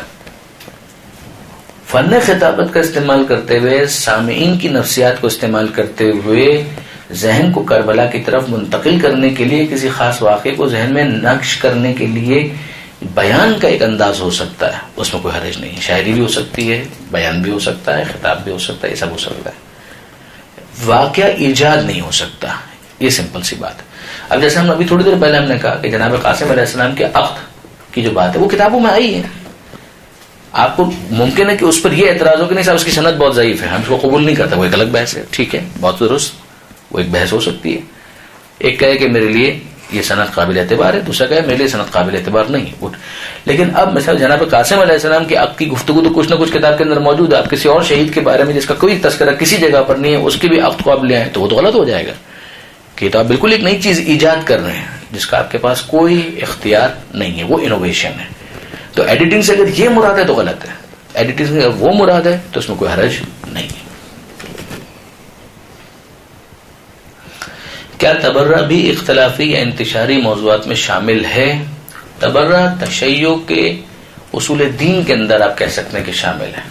فن خطابت کا استعمال کرتے ہوئے, سامعین کی نفسیات کو استعمال کرتے ہوئے ذہن کو کربلا کی طرف منتقل کرنے کے لیے, کسی خاص واقعے کو ذہن میں نقش کرنے کے لیے بیان کا ایک انداز ہو سکتا ہے. اس میں کوئی حرج نہیں. شاعری بھی ہو سکتی ہے, بیان بھی ہو سکتا ہے, خطاب بھی ہو سکتا ہے, یہ سب ہو سکتا ہے. واقعہ ایجاد نہیں ہو سکتا, یہ سمپل سی بات ہے. اب جیسے ہم ابھی تھوڑی دیر پہلے ہم نے کہا کہ جناب قاسم علیہ السلام کے عقد کی جو بات ہے وہ کتابوں میں آئی ہے. آپ کو ممکن ہے کہ اس پر یہ اعتراض ہو کہ نہیں صاحب اس کی سند بہت ضعیف ہے, ہم اس کو قبول نہیں کرتے, وہ ایک الگ بحث ہے. ٹھیک ہے, بہت درست, وہ ایک بحث ہو سکتی ہے. ایک کہے کہ میرے لیے یہ سند قابل اعتبار ہے, دوسرا کہے میرے لیے سند قابل اعتبار نہیں. لیکن اب مثلا جناب قاسم علیہ السلام کے عقد کی گفتگو تو کچھ نہ کچھ کتاب کے اندر موجود ہے. آپ کسی اور شہید کے بارے میں جس کا کوئی تذکرہ کسی جگہ پر نہیں ہے اس کے بھی عقد کو آپ لے آئیں تو وہ تو غلط ہو جائے گا کہ تو آپ بالکل ایک نئی چیز ایجاد کر رہے ہیں جس کا آپ کے پاس کوئی اختیار نہیں ہے, وہ انوویشن ہے. تو ایڈیٹنگ سے اگر یہ مراد ہے تو غلط ہے, ایڈیٹنگ سے اگر وہ مراد ہے تو اس میں کوئی حرج نہیں ہے. کیا تبرہ بھی اختلافی یا انتشاری موضوعات میں شامل ہے؟ تبرہ تشیع کے اصول دین کے اندر آپ کہہ سکتے ہیں کہ شامل ہے.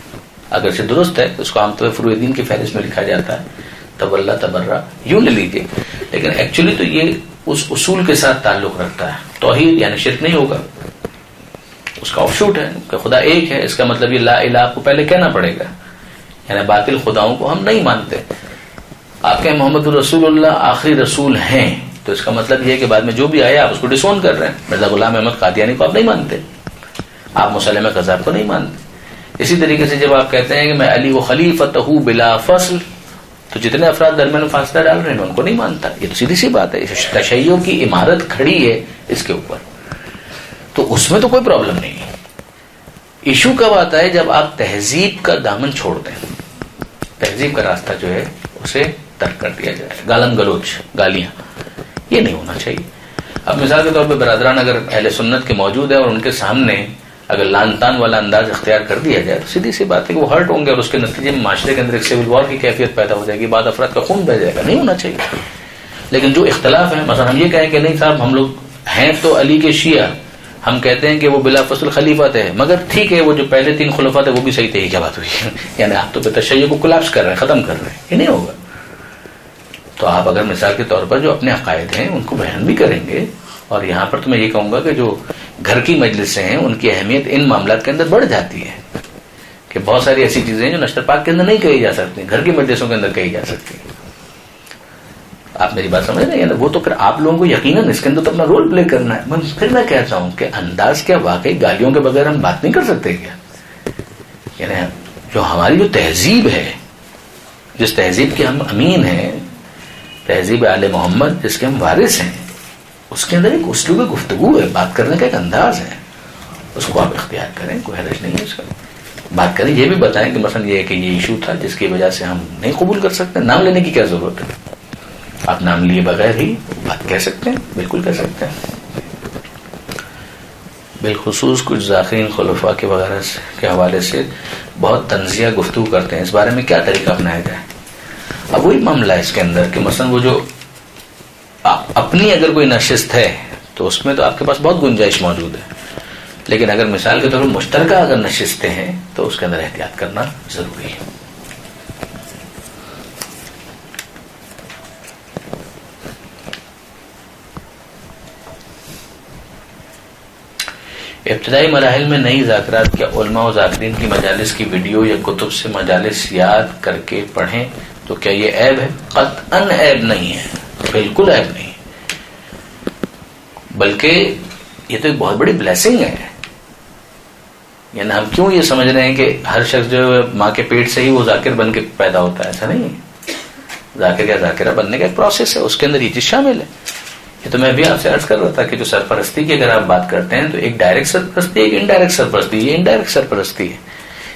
اگر سے درست ہے تو اس کو عام طور پر فروع دین کی فہرست میں لکھا جاتا ہے تبرہ یوں لے لیجیے, لیکن ایکچولی تو یہ اس اصول کے ساتھ تعلق رکھتا ہے. توحید یعنی شرک نہیں ہوگا, اس کا آف شوٹ ہے کہ خدا ایک ہے. اس کا مطلب یہ لا الہ کو پہلے کہنا پڑے گا, یعنی باطل خداؤں کو ہم نہیں مانتے. آپ کے محمد رسول اللہ آخری رسول ہیں تو اس کا مطلب یہ ہے کہ بعد میں جو بھی آیا آپ اس کو ڈسون کر رہے ہیں. مرزا غلام احمد قادیانی کو آپ نہیں مانتے, آپ مسلمہ قذاب کو نہیں مانتے. اسی طریقے سے جب آپ کہتے ہیں کہ میں علی و خلیفتہ بلا فصل, تو جتنے افراد درمیان فاصلہ ڈال رہے ہیں میں ان کو نہیں مانتا. یہ تو سیدھی سی بات ہے, تشیع کی عمارت کھڑی ہے اس کے اوپر, تو اس میں تو کوئی پرابلم نہیں ہے. ایشو کب آتا ہے جب آپ تہذیب کا دامن چھوڑ دیں, تہذیب کا راستہ جو ہے اسے ترک کر دیا جائے. گالم گلوچ, گالیاں, یہ نہیں ہونا چاہیے. اب مثال کے طور پہ برادران اگر اہل سنت کے موجود ہیں اور ان کے سامنے اگر لان تان والا انداز اختیار کر دیا جائے تو سیدھی سی بات ہے کہ وہ ہرٹ ہوں گے اور اس کے نتیجے میں معاشرے کے اندر ایک سول وار کی کیفیت پیدا ہو جائے گی, بعد افراد کا خون بہ جائے گا. نہیں ہونا چاہیے. لیکن جو اختلاف ہے, مثلا ہم یہ کہیں کہ نہیں صاحب ہم لوگ ہیں تو علی کے شیعہ, ہم کہتے ہیں کہ وہ بلا فصل خلیفہ تھے, مگر ٹھیک ہے وہ جو پہلے 3 خلفاء تھے وہ بھی صحیح تھے. یہ کیا بات ہوئی؟ یعنی آپ تو تشیع کو کولیپس کر رہے ہیں, ختم کر رہے ہیں. یہ نہیں ہوگا. تو آپ اگر مثال کے طور پر جو اپنے عقائد ہیں ان کو بیان بھی کریں گے اور یہاں پر تو میں یہ کہوں گا کہ جو گھر کی مجلسیں ہیں ان کی اہمیت ان معاملات کے اندر بڑھ جاتی ہے کہ بہت ساری ایسی چیزیں ہیں جو نشر پاک کے اندر نہیں کہی جا سکتی، گھر کی مجلسوں کے اندر کہی جا سکتی. آپ میری بات سمجھ رہے ہیں؟ وہ تو پھر آپ لوگوں کو یقیناً اس کے اندر تو اپنا رول پلے کرنا ہے. پھر میں کہتا ہوں کہ انداز کیا واقعی گالیوں کے بغیر ہم بات نہیں کر سکتے کیا؟ یعنی جو ہماری جو تہذیب ہے، جس تہذیب کے ہم امین ہیں، تہذیب آل محمد جس کے ہم وارث ہیں، اس کے اندر ایک اسلوب گفتگو ہے، بات کرنے کا ایک انداز ہے، اس کو آپ اختیار کریں، کوئی حرج نہیں ہے اس کا. بات کریں، یہ بھی بتائیں کہ مثلا یہ ہے کہ یہ ایشو تھا جس کی وجہ سے ہم نہیں قبول کر سکتے. نام لینے کی کیا ضرورت ہے؟ آپ نام لیے بغیر ہی بات کہہ سکتے ہیں، بالکل کہہ سکتے ہیں. بالخصوص کچھ ذاکرین خلفاء کے وغیرہ کے حوالے سے بہت تنزیہ گفتگو کرتے ہیں، اس بارے میں کیا طریقہ اپنایا جائے؟ اب وہی معاملہ ہے اس کے اندر کہ مثلا وہ جو اپنی اگر کوئی نشست ہے تو اس میں تو آپ کے پاس بہت گنجائش موجود ہے، لیکن اگر مثال کے طور پر مشترکہ اگر نشستیں ہیں تو اس کے اندر احتیاط کرنا ضروری ہے. ابتدائی مراحل میں نئی ذاکرات کیا علماء و ذاکرین کی مجالس کی ویڈیو یا کتب سے مجالس یاد کر کے پڑھیں تو کیا یہ عیب ہے؟ قطعاً عیب نہیں ہے، بالکل عیب نہیں، بلکہ یہ تو ایک بہت بڑی بلیسنگ ہے. یعنی ہم کیوں یہ سمجھ رہے ہیں کہ ہر شخص جو ماں کے پیٹ سے ہی وہ ذاکر بن کے پیدا ہوتا ہے؟ ایسا نہیں ہے. ذاکر یا ذاکرہ بننے کا ایک پروسیس ہے، اس کے اندر یہ چیز شامل ہے. یہ تو میں بھی آپ سے عرض کر رہا تھا کہ جو سرپرستی کی اگر آپ بات کرتے ہیں تو ایک ڈائریکٹ سرپرستی، ایک انڈائریکٹ سرپرستی. یہ انڈائریکٹ سرپرستی ہے.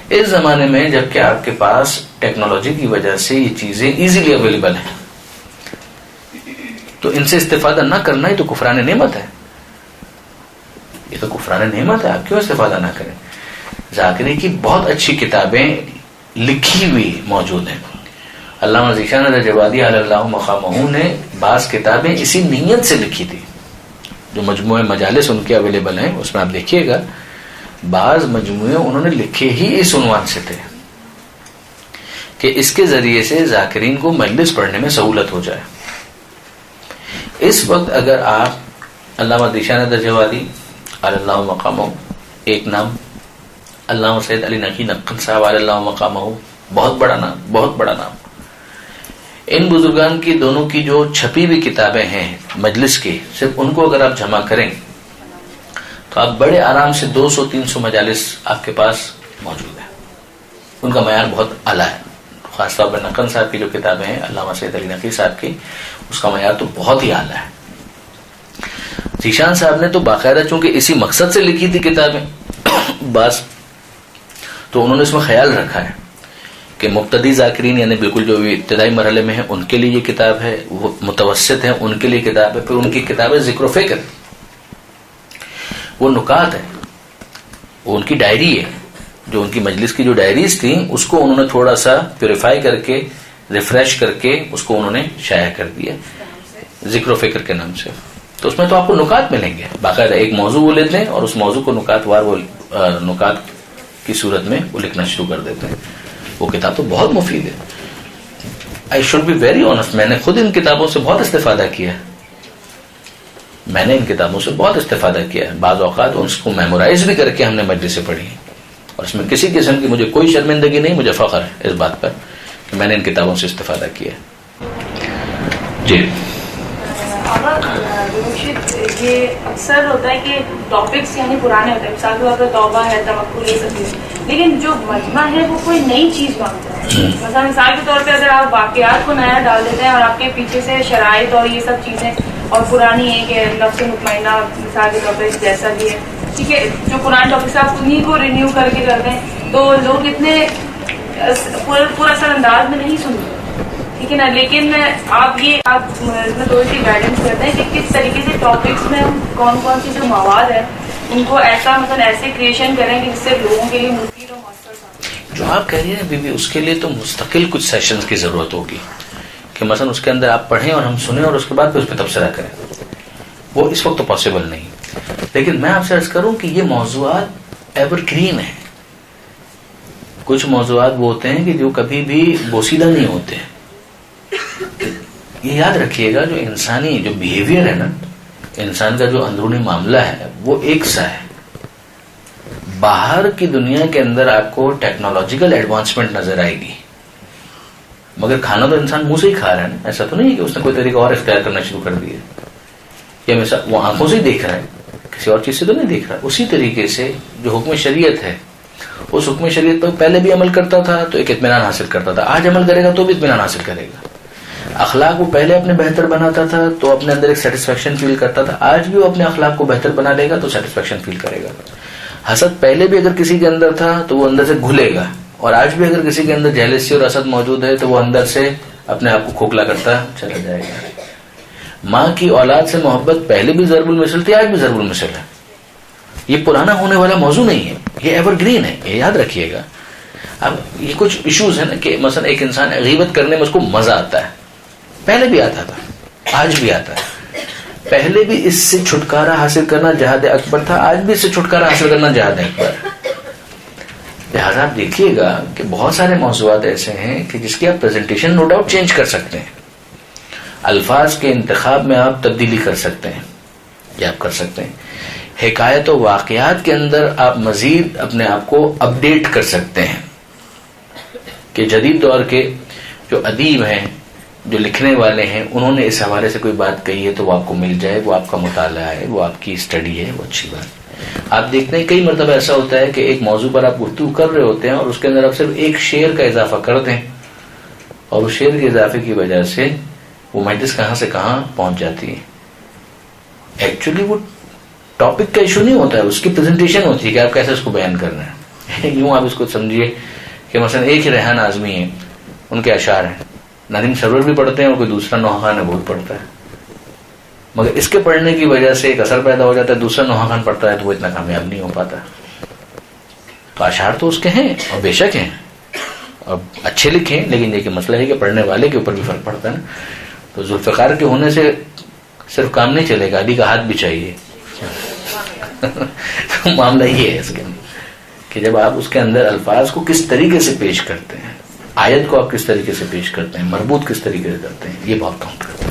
اس زمانے میں جبکہ آپ کے پاس ٹیکنالوجی کی وجہ سے یہ چیزیں ایزیلی اویلیبل ہیں، تو ان سے استفادہ نہ کرنا ہی تو کفران نعمت ہے. یہ تو کفران نعمت ہے، آپ کیوں استفادہ نہ کریں؟ ذاکری کی بہت اچھی کتابیں لکھی ہوئی موجود ہیں. علامہ ذیشان رجوادی علی اللہ مقامہ نے بعض کتابیں اسی نیت سے لکھی تھی. جو مجموعہ مجالس ان کے اویلیبل ہیں اس میں آپ دیکھیے گا بعض مجموعے انہوں نے لکھے ہی اس عنوان سے تھے کہ اس کے ذریعے سے ذاکرین کو مجلس پڑھنے میں سہولت ہو جائے. اس وقت اگر آپ علامہ ذیشان رجوادی علی اللہ مقامہ، ایک نام علامہ سید علی نقی نقل صاحب علی اللہ مقامہ، بہت بڑا نام، بہت بڑا نام. ان بزرگان کی دونوں کی جو چھپی ہوئی کتابیں ہیں مجلس کی، صرف ان کو اگر آپ جمع کریں تو آپ بڑے آرام سے 200-300 مجالس آپ کے پاس موجود ہیں. ان کا معیار بہت اعلیٰ ہے. خاص طور پر نقل صاحب کی جو کتابیں ہیں علامہ سید علی نقی صاحب کی، اس کا معیار تو بہت ہی اعلیٰ ہے. ذیشان صاحب نے تو باقاعدہ چونکہ اسی مقصد سے لکھی تھی کتابیں بس، تو انہوں نے اس میں خیال رکھا ہے کہ مبتدی ذاکرین یعنی بالکل جو ابتدائی مرحلے میں ہیں ان کے لیے یہ کتاب ہے، وہ متوسط ہیں ان کے لیے کتاب ہے، پھر ان کی کتاب ہے ذکر و فکر، وہ نکات ہے، وہ ان کی ڈائری ہے. جو ان کی مجلس کی جو ڈائریز تھیں اس کو انہوں نے تھوڑا سا پیوریفائی کر کے ریفریش کر کے اس کو انہوں نے شائع کر دیا ذکر و فکر کے نام سے. تو اس میں تو آپ کو نکات ملیں گے، باقاعدہ ایک موضوع وہ لیتے ہیں اور اس موضوع کو نکات وار وہ نکات کی صورت میں وہ لکھنا شروع کر دیتے ہیں. وہ کتاب تو بہت مفید ہے. I should be very honest, میں نے خود ان کتابوں سے بہت استفادہ کیا ہے. میں نے ان کتابوں سے بہت استفادہ کیا ہے. بعض اوقات اس کو میمورائز بھی کر کے ہم نے مجلس سے پڑھی ہے، اور اس میں کسی قسم کی مجھے کوئی شرمندگی نہیں، مجھے فخر ہے اس بات پر کہ میں نے ان کتابوں سے استفادہ کیا ہے. جی یہ اکثر ہوتا ہے کہ ٹاپکس یعنی پرانے ہوتے ہیں، مثال کے طور پر توبہ ہے، توکل، یہ سب چیزیں، لیکن جو مجمع ہے وہ کوئی نئی چیز مانگتا ہے. مثال کے طور پہ اگر آپ واقعات کو نیا ڈال دیتے ہیں اور آپ کے پیچھے سے شرائط اور یہ سب چیزیں اور پرانی ہے کہ نفس مطمئنہ مثال کے طور پہ جیسا بھی ہے، ٹھیک ہے، جو پرانے ٹاپکس آپ انہیں کو رینیو کر کے کرتے ہیں تو لوگ اتنے پورا اثر انداز میں نہیں سنتے، ٹھیک ہے نا. لیکن آپ میں تھوڑی سی گائیڈنس کرتے ہیں کہ کس طریقے سے ٹاپکس میں کون کون سی جو مواد ہے ان کو ایسا مثلا ایسے کریشن کریں کہ جس سے لوگوں کے لیے مفید اور مؤثر ثابت. جو آپ کہہ رہی ہیں بی اس کے لیے تو مستقل کچھ سیشنز کی ضرورت ہوگی کہ مثلا اس کے اندر آپ پڑھیں اور ہم سنیں اور اس کے بعد پھر اس پہ تبصرہ کریں. وہ اس وقت تو پاسبل نہیں. لیکن میں آپ سے عرض کروں کہ یہ موضوعات ایور گرین ہیں. کچھ موضوعات وہ ہوتے ہیں کہ جو کبھی بھی بوسیدہ نہیں ہوتے. یہ یاد رکھیے گا جو انسانی جو بیہیویئر ہے نا، انسان کا جو اندرونی معاملہ ہے وہ ایک سا ہے. باہر کی دنیا کے اندر آپ کو ٹیکنالوجیکل ایڈوانسمنٹ نظر آئے گی، مگر کھانا تو انسان منہ سے ہی کھا رہا ہے نا. ایسا تو نہیں ہے کہ اس نے کوئی طریقہ اور اختیار کرنا شروع کر دیا، یا مثلا وہ آنکھوں سے ہی دیکھ رہا ہے، کسی اور چیز سے تو نہیں دیکھ رہا. اسی طریقے سے جو حکم شریعت ہے، اس حکم شریعت پر پہلے بھی عمل کرتا تھا تو ایک اطمینان حاصل کرتا تھا، آج عمل کرے گا تو بھی اطمینان حاصل کرے گا. اخلاق وہ پہلے اپنے بہتر بناتا تھا تو اپنے اندر ایک سیٹسفیکشن فیل کرتا تھا، آج بھی وہ اپنے اخلاق کو بہتر بنا لے گا تو سیٹسفیکشن فیل کرے گا. حسد پہلے بھی اگر کسی کے اندر تھا تو وہ اندر سے گھلے گا، اور آج بھی اگر کسی کے اندر جیلسی اور حسد موجود ہے تو وہ اندر سے اپنے آپ کو کھوکھلا کرتا چلا جائے گا. ماں کی اولاد سے محبت پہلے بھی ضرب المثل تھی، آج بھی ضرب المثل ہے. یہ پرانا ہونے والا موضوع نہیں ہے، یہ ایور گرین ہے، یہ یاد رکھیے گا. اب یہ کچھ ایشوز ہیں نا کہ مثلا ایک انسان غیبت کرنے میں اس کو مزہ آتا ہے، پہلے بھی آتا تھا، آج بھی آتا ہے. پہلے بھی اس سے چھٹکارا حاصل کرنا جہاد اکبر تھا، آج بھی اس سے چھٹکارا حاصل کرنا جہاد اکبر. لہٰذا آپ دیکھیے گا کہ بہت سارے موضوعات ایسے ہیں کہ جس کی آپ پریزنٹیشن نو ڈاؤٹ چینج کر سکتے ہیں، الفاظ کے انتخاب میں آپ تبدیلی کر سکتے ہیں، یہ آپ کر سکتے ہیں. حکایت و واقعات کے اندر آپ مزید اپنے آپ کو اپڈیٹ کر سکتے ہیں کہ جدید دور کے جو ادیب ہیں، جو لکھنے والے ہیں، انہوں نے اس حوالے سے کوئی بات کہی ہے تو وہ آپ کو مل جائے، وہ آپ کا مطالعہ ہے، وہ آپ کی اسٹڈی ہے، وہ اچھی بات. آپ دیکھتے ہیں کئی مرتبہ ایسا ہوتا ہے کہ ایک موضوع پر آپ گفتگو کر رہے ہوتے ہیں اور اس کے اندر آپ صرف ایک شعر کا اضافہ کر دیں، اور اس شعر کے اضافے کی وجہ سے وہ مجلس کہاں سے کہاں پہنچ جاتی ہے. ایکچولی وہ ٹاپک کا ایشو نہیں ہوتا ہے، اس کی پریزنٹیشن ہوتی ہے کہ آپ کیسے اس کو بیان کر رہے ہیں. یوں آپ اس کو سمجھیے کہ مثلا ایک ہی ریحان اعظمی ہے، ان کے اشعار ہیں، ندیم سرور بھی پڑھتے ہیں اور کوئی دوسرا نوحہ خان ہے وہ بھی پڑھتا ہے، مگر اس کے پڑھنے کی وجہ سے ایک اثر پیدا ہو جاتا ہے، دوسرا نوحہ خان پڑھتا ہے تو وہ اتنا کامیاب نہیں ہو پاتا. تو اشعار تو اس کے ہیں اور بے شک ہیں اور اچھے لکھے ہیں، لیکن یہ کہ مسئلہ ہے کہ پڑھنے والے کے اوپر بھی فرق پڑتا ہے نا. تو ذوالفقار کے ہونے سے صرف کام نہیں چلے گا، علی کا ہاتھ بھی چاہیے. تو معاملہ یہ ہے اس کے اندر کہ جب آپ اس کے اندر الفاظ کو کس طریقے سے پیش کرتے ہیں، آیت کو آپ کس طریقے سے پیش کرتے ہیں، مربوط کس طریقے سے کرتے ہیں، یہ بہت کاؤنٹ کرتا ہے.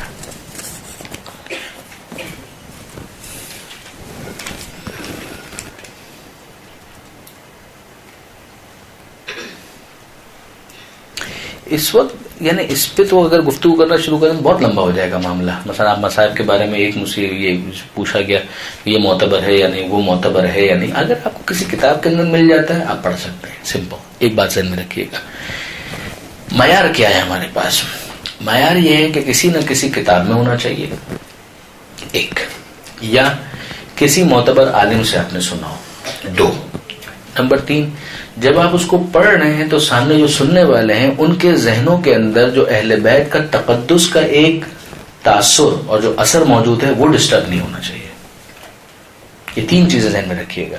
اس وقت یعنی اس پہ تو اگر گفتگو کرنا شروع کریں تو بہت لمبا ہو جائے گا معاملہ. مثلا آپ مصائب کے بارے میں ایک مجھ سے یہ پوچھا گیا یہ معتبر ہے یا نہیں، وہ معتبر ہے یا نہیں. اگر آپ کو کسی کتاب کے اندر مل جاتا ہے آپ پڑھ سکتے ہیں، سمپل. ایک بات ذہن میں رکھیے گا، معیار کیا ہے ہمارے پاس؟ معیار یہ ہے کہ کسی نہ کسی کتاب میں ہونا چاہیے، ایک، یا کسی معتبر عالم سے آپ نے سنا ہو، دو. نمبر 3، جب آپ اس کو پڑھ رہے ہیں تو سامنے جو سننے والے ہیں ان کے ذہنوں کے اندر جو اہل بیت کا تقدس کا ایک تاثر اور جو اثر موجود ہے وہ ڈسٹرب نہیں ہونا چاہیے. یہ 3 چیزیں ذہن میں رکھیے گا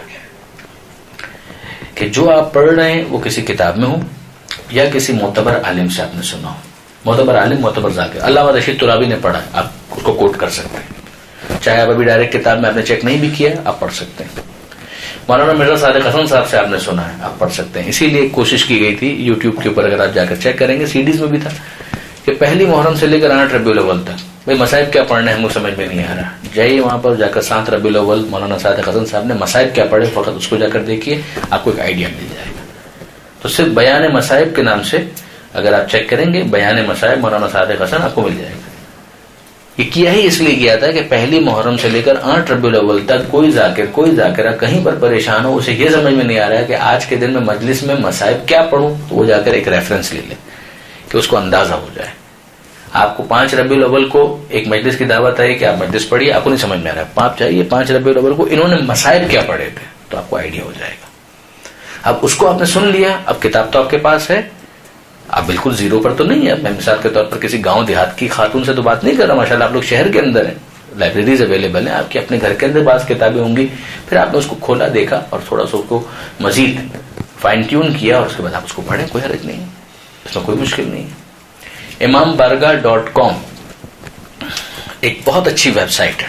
کہ جو آپ پڑھ رہے ہیں وہ کسی کتاب میں ہو یا کسی معتبر عالم سے آپ نے سنا ہو. معتبر عالم، معتبر ذاکر. علامہ رشید ترابی نے پڑھا، آپ اس کو کوٹ کر سکتے ہیں، چاہے آپ ابھی ڈائریکٹ کتاب میں آپ نے چیک نہیں بھی کیا آپ پڑھ سکتے ہیں. مولانا مرزا صادق حسن صاحب سے آپ نے سنا ہے، آپ پڑھ سکتے ہیں. اسی لیے کوشش کی گئی تھی یوٹیوب کے اوپر، اگر آپ جا کر چیک کریں گے سیڈیز میں بھی تھا کہ پہلی محرم سے لے کر 8 ربیع الاول تک بھائی مصائب کیا پڑھنا ہے ہم کو سمجھ میں نہیں آ رہا. جائیے وہاں پر جا کر 7 ربیع الاول مولانا صادق حسن صاحب نے مصائب کیا پڑھے، فقط اس کو جا کر دیکھیے، آپ کو ایک آئیڈیا مل جائے گا. تو صرف بیان مصائب کے نام سے اگر آپ چیک کریں گے بیان مصائب مولانا صادق حسن آپ کو مل جائے گا. یہ کیا ہی اس لیے کیا تھا کہ پہلی محرم سے لے کر 8 ربیع الاول تک کوئی ذاکر کوئی ذاکرہ کہیں پر پریشان ہو، اسے یہ سمجھ میں نہیں آ رہا ہے کہ آج کے دن میں مجلس میں مصائب کیا پڑھوں، تو وہ جا کر ایک ریفرنس لے لے کہ اس کو اندازہ ہو جائے. آپ کو 5 ربیع الاول کو ایک مجلس کی دعوت آئی کہ آپ مجلس پڑھیے، آپ کو نہیں سمجھ میں آ رہا ہے، آپ چاہیے 5 ربیع الاول کو انہوں نے مصائب کیا پڑھے تھے تو آپ کو آئیڈیا ہو جائے گا. اب اس کو آپ نے سن لیا، اب کتاب تو آپ کے پاس ہے، آپ بالکل زیرو پر تو نہیں ہے. میں مثال کے طور پر کسی گاؤں دیہات کی خاتون سے تو بات نہیں کر رہا، ماشاءاللہ آپ لوگ شہر کے اندر ہیں، لائبریریز اویلیبل ہیں، آپ کے اپنے گھر کے اندر بعض کتابیں ہوں گی، پھر آپ نے اس کو کھولا دیکھا اور تھوڑا سا اس کو مزید فائن ٹیون کیا اور اس کے بعد آپ اس کو پڑھیں، کوئی حرج نہیں ہے، اس میں کوئی مشکل نہیں ہے. امامبارگاہ.com ایک بہت اچھی ویب سائٹ ہے،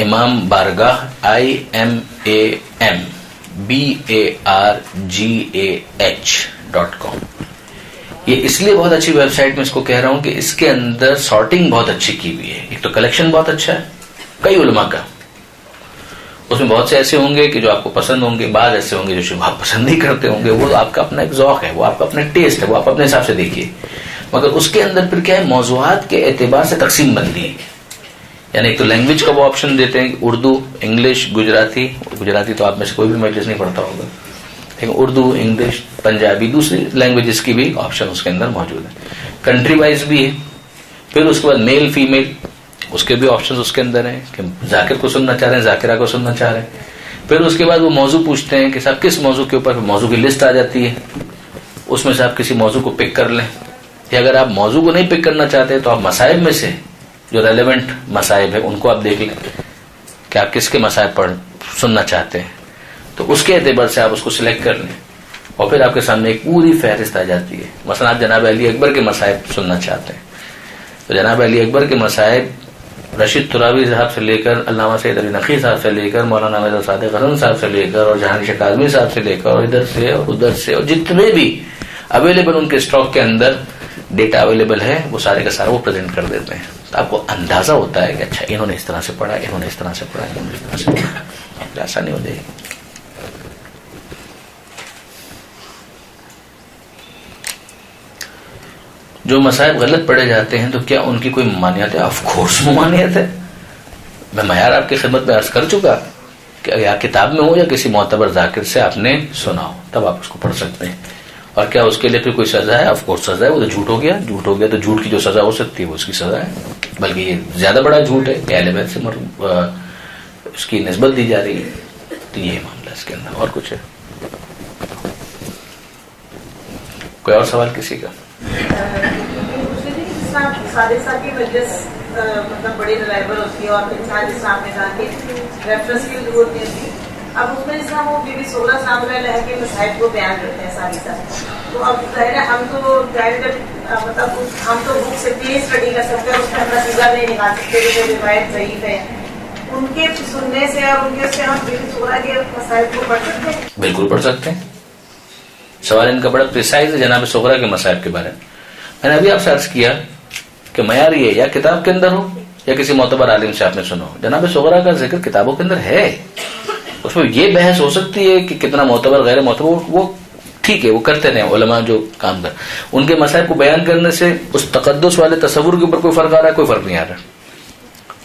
امام بارگاہ IMAMBARGAH.com. یہ اس لیے بہت اچھی ویب سائٹ میں اس کو کہہ رہا ہوں کہ اس کے اندر سارٹنگ بہت اچھی کی ہوئی ہے. ایک تو کلیکشن بہت اچھا ہے کئی علماء کا، اس میں بہت سے ایسے ہوں گے کہ جو آپ کو پسند ہوں گے، بعض ایسے ہوں گے جو آپ پسند نہیں کرتے ہوں گے. وہ آپ کا اپنا ایک ذوق ہے، وہ آپ کا اپنا ٹیسٹ ہے، وہ آپ اپنے حساب سے دیکھیے. مگر اس کے اندر پھر کیا ہے، موضوعات کے اعتبار سے تقسیم بندی ہے. یعنی ایک تو لینگویج کا وہ آپشن دیتے ہیں، اردو، انگلش، گجراتی. گجراتی تو آپ میں سے کوئی بھی مجلس نہیں پڑھتا ہوگا، لیکن اردو، انگلش، پنجابی، دوسری لینگویجز کی بھی آپشن اس کے اندر موجود ہے. کنٹری وائز بھی ہے. پھر اس کے بعد میل فیمیل اس کے بھی آپشن اس کے اندر ہیں کہ ذاکر کو سننا چاہ رہے ہیں، ذاکرہ کو سننا چاہ رہے ہیں. پھر اس کے بعد وہ موضوع پوچھتے ہیں کہ صاحب کس موضوع کے اوپر، موضوع کی لسٹ آ جاتی ہے، اس میں سے آپ کسی موضوع کو پک کر لیں. یا اگر آپ موضوع کو نہیں پک کرنا چاہتے تو آپ مصائب میں سے جو ریلیونٹ مصائب ہے ان کو آپ دیکھ لیں کہ آپ کس کے مصائب سننا چاہتے ہیں، تو اس کے اعتبار سے آپ اس کو سلیکٹ کر لیں. اور پھر آپ کے سامنے ایک پوری فہرست آ جاتی ہے. مثلا آپ جناب علی اکبر کے مصائب سننا چاہتے ہیں تو جناب علی اکبر کے مصائب رشید تراوی صاحب سے لے کر علامہ سید علی نقوی صاحب سے لے کر مولانا مرزا صادق حسن صاحب سے لے کر اور جہان شاہ کاظمی صاحب سے لے کر اور ادھر سے اور ادھر سے اور جتنے بھی اویلیبل ان کے اسٹاک کے اندر ڈیٹا اویلیبل ہے وہ سارے کا سارا وہ پریزنٹ کر دیتے ہیں. تو آپ کو اندازہ ہوتا ہے کہ اچھا انہوں نے اس طرح سے پڑھا، انہوں نے اس طرح سے پڑھا، انہوں نے اس طرح سے پڑھا. آسانی ہو جائے گی. جو مصائب غلط پڑھے جاتے ہیں تو کیا ان کی کوئی ممانعت ہے؟ آف کورس ممانعت ہے. میں معیار آپ کی خدمت میں عرض کر چکا کہ یا کتاب میں ہو یا کسی معتبر ذاکر سے آپ نے سنا ہو تب آپ اس کو پڑھ سکتے ہیں. اور کیا اس کے لیے پھر کوئی سزا ہے؟ آف کورس سزا ہے. وہ تو جھوٹ ہو گیا، جھوٹ ہو گیا تو جھوٹ کی جو سزا ہو سکتی ہے وہ اس کی سزا ہے. بلکہ یہ زیادہ بڑا جھوٹ ہے کہ اہل بیت سے اس کی نسبت دی جا رہی ہے. تو یہ معاملہ اس کے اندر. اور کچھ ہے؟ کوئی اور سوال کسی کا؟ سادسہ کی مجلس مطلب بڑی ریلائبل ہوتی ہے اور انسان جس آپ نے کہا کہ ریفرنس کی ضرورت نہیں ہوتی. اب اس میں جس طرح وہ بی بی سغریٰ صاحب علیہ کے مسائل کو بیان کرتے ہیں سادسہ، تو اب ظاہر ہے ہم تو مطلب ہم تو بک سے بھی اسٹڈی کر سکتے ہیں، اس کا نتیجہ نہیں نکال سکتے جو روایت ضعیف ہے. ان کے سننے سے اور ان کے سے ہم بی بی سغریٰ کے مسائل کو پڑھ سکتے ہیں. بالکل پڑھ سکتے ہیں. سوال ان کا بڑا پریسائز ہے جناب سغریٰ کے مسائل کے بارے میں. میں نے ابھی آپ سے عرض کیا کہ معیار یہ یا کتاب کے اندر ہو یا کسی معتبر عالم سے آپ نے سنا ہو. جناب سغریٰ کا ذکر کتابوں کے اندر ہے. اس میں یہ بحث ہو سکتی ہے کہ کتنا معتبر غیر معتبر، وہ ٹھیک ہے، وہ کرتے رہے علماء جو کام کر ان کے مسائل کو بیان کرنے سے اس تقدس والے تصور کے اوپر کوئی فرق آ رہا ہے؟ کوئی فرق نہیں آ رہا.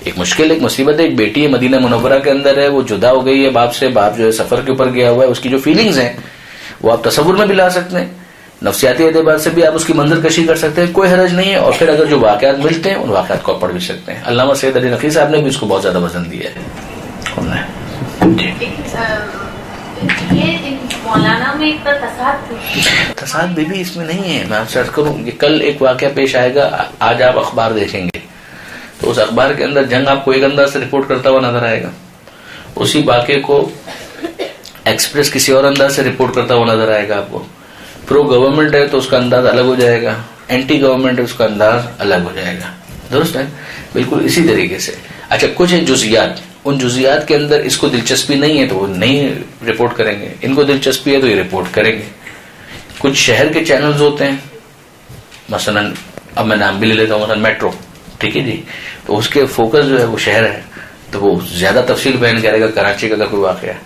ایک مشکل، ایک مصیبت ہے. ایک بیٹی ہے مدینہ منورہ کے اندر ہے، وہ جدا ہو گئی ہے باپ سے، باپ جو ہے سفر کے اوپر گیا ہوا ہے، اس کی جو فیلنگز ہیں وہ آپ تصور میں بھی لا سکتے ہیں، نفسیاتی اعتبار سے بھی آپ اس کی منظر کشی کر سکتے ہیں، کوئی حرج نہیں ہے. اور پھر اگر جو واقعات ملتے ہیں ان واقعات کو پڑھ بھی سکتے ہیں. علامہ سید علی نقوی صاحب نے بھی اس کو بہت زیادہ وزن دیا ہے. مولانا میں ایک تصاد بھی اس میں نہیں ہے. میں آپ سے عرض کروں کہ کل ایک واقعہ پیش آئے گا، آج آپ اخبار دیکھیں گے تو اس اخبار کے اندر جنگ آپ کو ایک انداز سے رپورٹ کرتا ہوا نظر آئے گا، اسی واقعے کو ایکسپریس کسی اور انداز سے رپورٹ کرتا ہوا نظر آئے گا آپ کو. پرو گورنمنٹ ہے تو اس کا انداز الگ ہو جائے گا، اینٹی گورنمنٹ ہے اس کا انداز الگ ہو جائے گا. درست ہے؟ بالکل اسی طریقے سے. اچھا کچھ ہے جزیات، ان جزیات کے اندر اس کو دلچسپی نہیں ہے تو وہ نہیں رپورٹ کریں گے، ان کو دلچسپی ہے تو یہ رپورٹ کریں گے. کچھ شہر کے چینلز ہوتے ہیں، مثلا اب میں نام بھی لے لیتا ہوں، مثلا میٹرو، ٹھیک ہے جی، تو اس کے فوکس جو ہے وہ شہر ہے تو وہ زیادہ تفصیل بیان کرے گا کراچی کا اگر کوئی واقعہ ہے.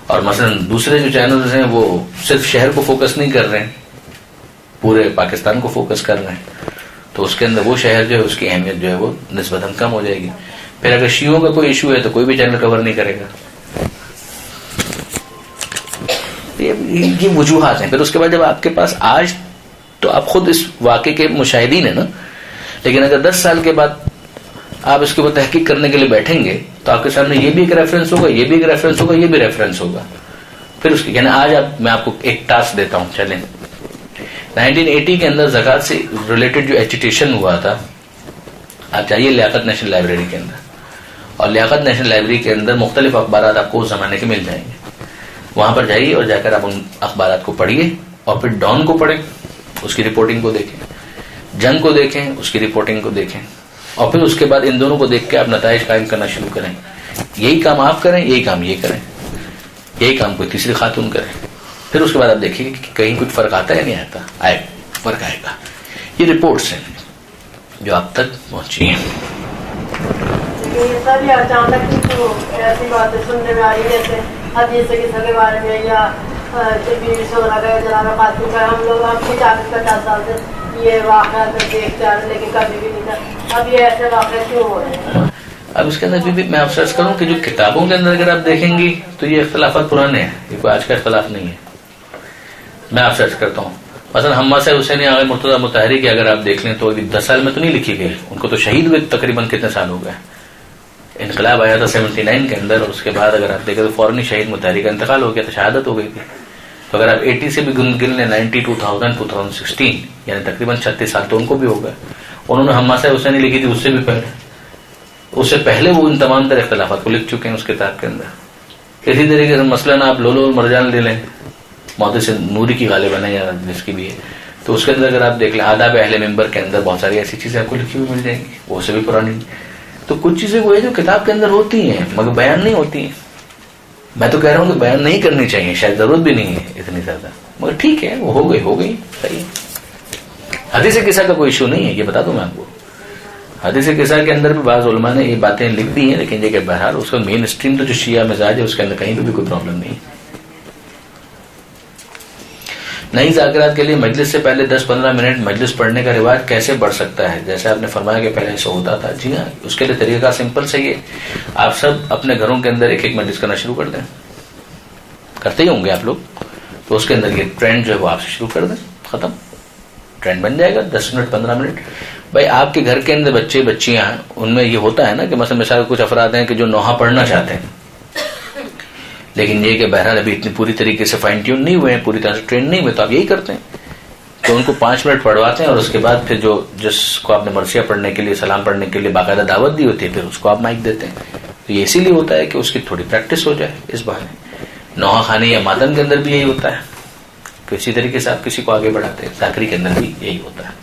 اور مثلا دوسرے جو چینلز ہیں وہ صرف شہر کو فوکس نہیں کر رہے ہیں، پورے پاکستان کو فوکس کر رہے ہیں، تو اس کے اندر وہ شہر جو ہے اس کی اہمیت جو ہے وہ نسبتاً کم ہو جائے گی. پھر اگر شیعوں کا کوئی ایشو ہے تو کوئی بھی چینل کور نہیں کرے گا. یہ وجوہات ہیں. پھر اس کے بعد جب آپ کے پاس آج تو آپ خود اس واقعے کے مشاہدین ہیں نا، لیکن اگر 10 سال کے بعد آپ اس کے اوپر تحقیق کرنے کے لیے بیٹھیں گے تو آپ کے سامنے یہ بھی ایک ریفرنس ہوگا، یہ بھی ایک ریفرنس ہوگا، یہ بھی ریفرنس ہوگا. پھر اس کی یعنی آج میں آپ کو ایک ٹاسک دیتا ہوں، چلیں 1980 کے اندر زکوٰۃ سے ریلیٹڈ جو ایجیٹیشن ہوا تھا، آپ جائیے لیاقت نیشنل لائبریری کے اندر، اور لیاقت نیشنل لائبریری کے اندر مختلف اخبارات آپ کو اس زمانے کے مل جائیں گے. وہاں پر جائیے اور جا کر آپ ان اخبارات کو پڑھیے اور پھر ڈان کو پڑھیں، اس کی رپورٹنگ کو دیکھیں، جنگ کو دیکھیں، اس کی رپورٹنگ کو دیکھیں، اور پھر اس کے بعد ان دونوں کو دیکھ کے آپ نتائج قائم کرنا شروع کریں. یہی کام آپ کریں، یہی کام یہ کریں، یہی کام کوئی تیسری خاتون کریں. پھر اس کے بعد آپ دیکھیے کہ کہیں کچھ فرق آتا ہے یا نہیں آتا. آئے فرق آئے گا. یہ رپورٹس ہیں جو آپ تک پہنچی ہیں. سر یہ اچانک تو ایسی باتیں سننے میں آئی جیسے حدیث قصہ کے بارے میں یا بیوی سے ہو رہا ہے جناب خاتون کا, ہم لوگ آپ کی 40-50 سال سے یہ واقعہ دیکھتے آ رہے لیکن کبھی بھی نہیں تھا, اب یہ ایسے واقعے کیوں ہو رہے ہیں؟ اب اس کے اندر بھی میں آپ سے عرض کروں کہ جو کتابوں کے اندر اگر آپ دیکھیں گی تو یہ اختلافات پرانے ہیں, یہ کوئی آج کا اختلاف نہیں ہے. میں آپ سے عرض کرتا ہوں مثلا حماد صاحب حسین آغا مرتضیٰ مطہری کی اگر آپ دیکھ لیں تو 10 سال میں تو نہیں لکھی گئی, ان کو تو شہید ہوئے تقریباً کتنے سال ہو گئے. انقلاب آیا تھا 79 کے اندر, اور اس کے بعد اگر آپ دیکھیں تو فوراً شہید مطہری کا انتقال ہو گیا تھا, شہادت ہو گئی تھی. تو اگر آپ 80 سے بھی گن لیں 90, 2000, 2016 یعنی تقریباً 36 سال تو ان کو بھی ہو گئے. انہوں نے حماد صاحب حسین لکھی تھی, اس سے پہلے وہ ان تمام تر اختلافات کو لکھ چکے ہیں اس کتاب کے اندر. اسی طریقے سے مثلاً آپ لولو مرجان لے لیں, محدث نوری کی غالباً ہے یا جس کی بھی ہے, تو اس کے اندر اگر آپ دیکھ لیں آداب اہل منبر کے اندر بہت ساری ایسی چیزیں آپ کو لکھی ہوئی مل جائیں گی, وہ سے بھی پرانی. تو کچھ چیزیں وہ ہے جو کتاب کے اندر ہوتی ہیں مگر بیان نہیں ہوتی ہیں. میں تو کہہ رہا ہوں کہ بیان نہیں کرنی چاہیے, شاید ضرورت بھی نہیں ہے اتنی زیادہ, مگر ٹھیک ہے وہ ہو گئی صحیح. حدیث قصہ کا کوئی ایشو نہیں ہے, یہ بتا دوں میں آپ کو. حدیث قصہ کے اندر بھی بعض علماء نے یہ باتیں لکھ دی ہیں, لیکن یہ کہ بہرحال اس کا مین اسٹریم تو جو شیعہ مزاج ہے اس کے اندر کہیں پہ بھی کوئی پرابلم نہیں ہے. نئی ذاکرات کے لیے مجلس سے پہلے 10-15 منٹ مجلس پڑھنے کا رواج کیسے بڑھ سکتا ہے؟ جیسے آپ نے فرمایا کہ پہلے ایسا ہوتا تھا. جی ہاں, اس کے لیے طریقہ سمپل صحیح ہے, آپ سب اپنے گھروں کے اندر ایک مجلس کرنا شروع کر دیں. کرتے ہی ہوں گے آپ لوگ, تو اس کے اندر یہ ٹرینڈ جو ہے وہ آپ سے شروع کر دیں, ختم ٹرینڈ بن جائے گا. 10 منٹ 15 منٹ. بھائی آپ کے گھر کے اندر بچے بچیاں ہیں, ان میں یہ ہوتا ہے نا کہ مثلا کچھ افراد ہیں کہ جو نوحہ پڑھنا چاہتے ہیں, لیکن یہ کہ بہرحال ابھی اتنی پوری طریقے سے فائن ٹیون نہیں ہوئے ہیں, پوری طرح سے ٹرین نہیں ہوئے, تو آپ یہی کرتے ہیں کہ ان کو 5 منٹ پڑھواتے ہیں, اور اس کے بعد پھر جس کو آپ نے مرثیہ پڑھنے کے لیے, سلام پڑھنے کے لیے باقاعدہ دعوت دی ہوتی ہے, پھر اس کو آپ مائک دیتے ہیں. تو یہ اسی لیے ہوتا ہے کہ اس کی تھوڑی پریکٹس ہو جائے اس بہانے. نوحہ خانے یا ماتم کے اندر بھی یہی ہوتا ہے کہ اسی طریقے سے آپ کسی کو آگے بڑھاتے ہیں. ذاکری کے اندر بھی یہی ہوتا ہے,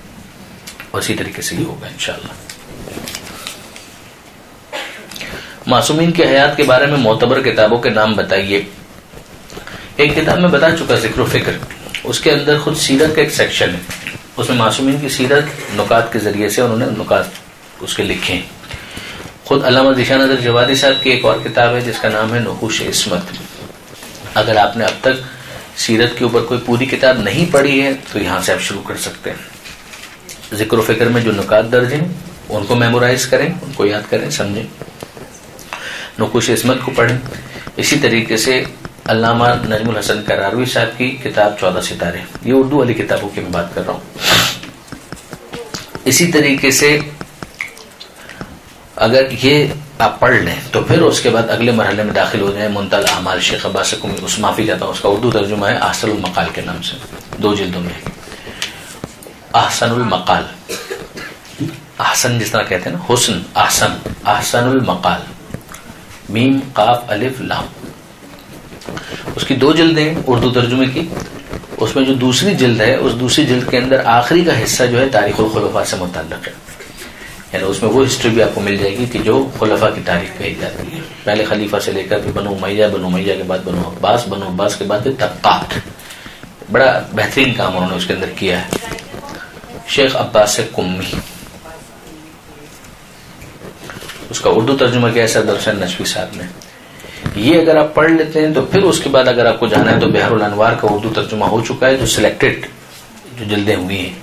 اور اسی طریقے سے یہ ہوگا انشاءاللہ. معصومین کی حیات کے بارے میں معتبر کتابوں کے نام بتائیے. ایک کتاب میں بتا چکا, ذکر و فکر, اس کے اندر خود سیرت کا ایک سیکشن ہے, اس میں معصومین کی سیرت نکات کے ذریعے سے انہوں نے نکات اس کے لکھے ہیں. خود علامہ ذیشان نظر جوادی صاحب کی ایک اور کتاب ہے جس کا نام ہے نقوش عصمت. اگر آپ نے اب تک سیرت کے اوپر کوئی پوری کتاب نہیں پڑھی ہے تو یہاں سے آپ شروع کر سکتے ہیں. ذکر و فکر میں جو نکات درج ہیں ان کو میمورائز کریں, ان کو یاد کریں, سمجھیں. نقوش عصمت کو پڑھیں. اسی طریقے سے علامہ نجم الحسن کراروی صاحب کی کتاب 14 ستارے, یہ اردو والی کتابوں کی میں بات کر رہا ہوں. اسی طریقے سے اگر یہ آپ پڑھ لیں تو پھر اس کے بعد اگلے مرحلے میں داخل ہو جائیں منتل اعمال شیخ عباس قمی. اس معافی جاتا ہوں, اس کا اردو ترجمہ ہے احسن المقال کے نام سے, 2 جلدوں میں. احسن المقال, احسن جس طرح کہتے ہیں نا حسن, احسن المقال, میم قاف الف لام. اس کی 2 جلدیں اردو ترجمے کی. اس میں جو دوسری جلد ہے, اس دوسری جلد کے اندر آخری کا حصہ جو ہے تاریخ الخلفاء سے متعلق ہے, یعنی اس میں وہ ہسٹری بھی آپ کو مل جائے گی کہ جو خلفاء کی تاریخ کہی جاتی ہے, پہلے خلیفہ سے لے کر پھر بنو امیہ کے بعد بنو عباس کے بعد طبقات. بڑا بہترین کام انہوں نے اس کے اندر کیا ہے. شیخ عباس قمی, اس کا اردو ترجمہ کیا ہے سردار حسین نجفی صاحب نے. یہ اگر آپ پڑھ لیتے ہیں تو پھر اس کے بعد اگر آپ کو جانا ہے تو بحر الانوار کا اردو ترجمہ ہو چکا ہے, جو سلیکٹڈ جو جلدیں ہوئی ہیں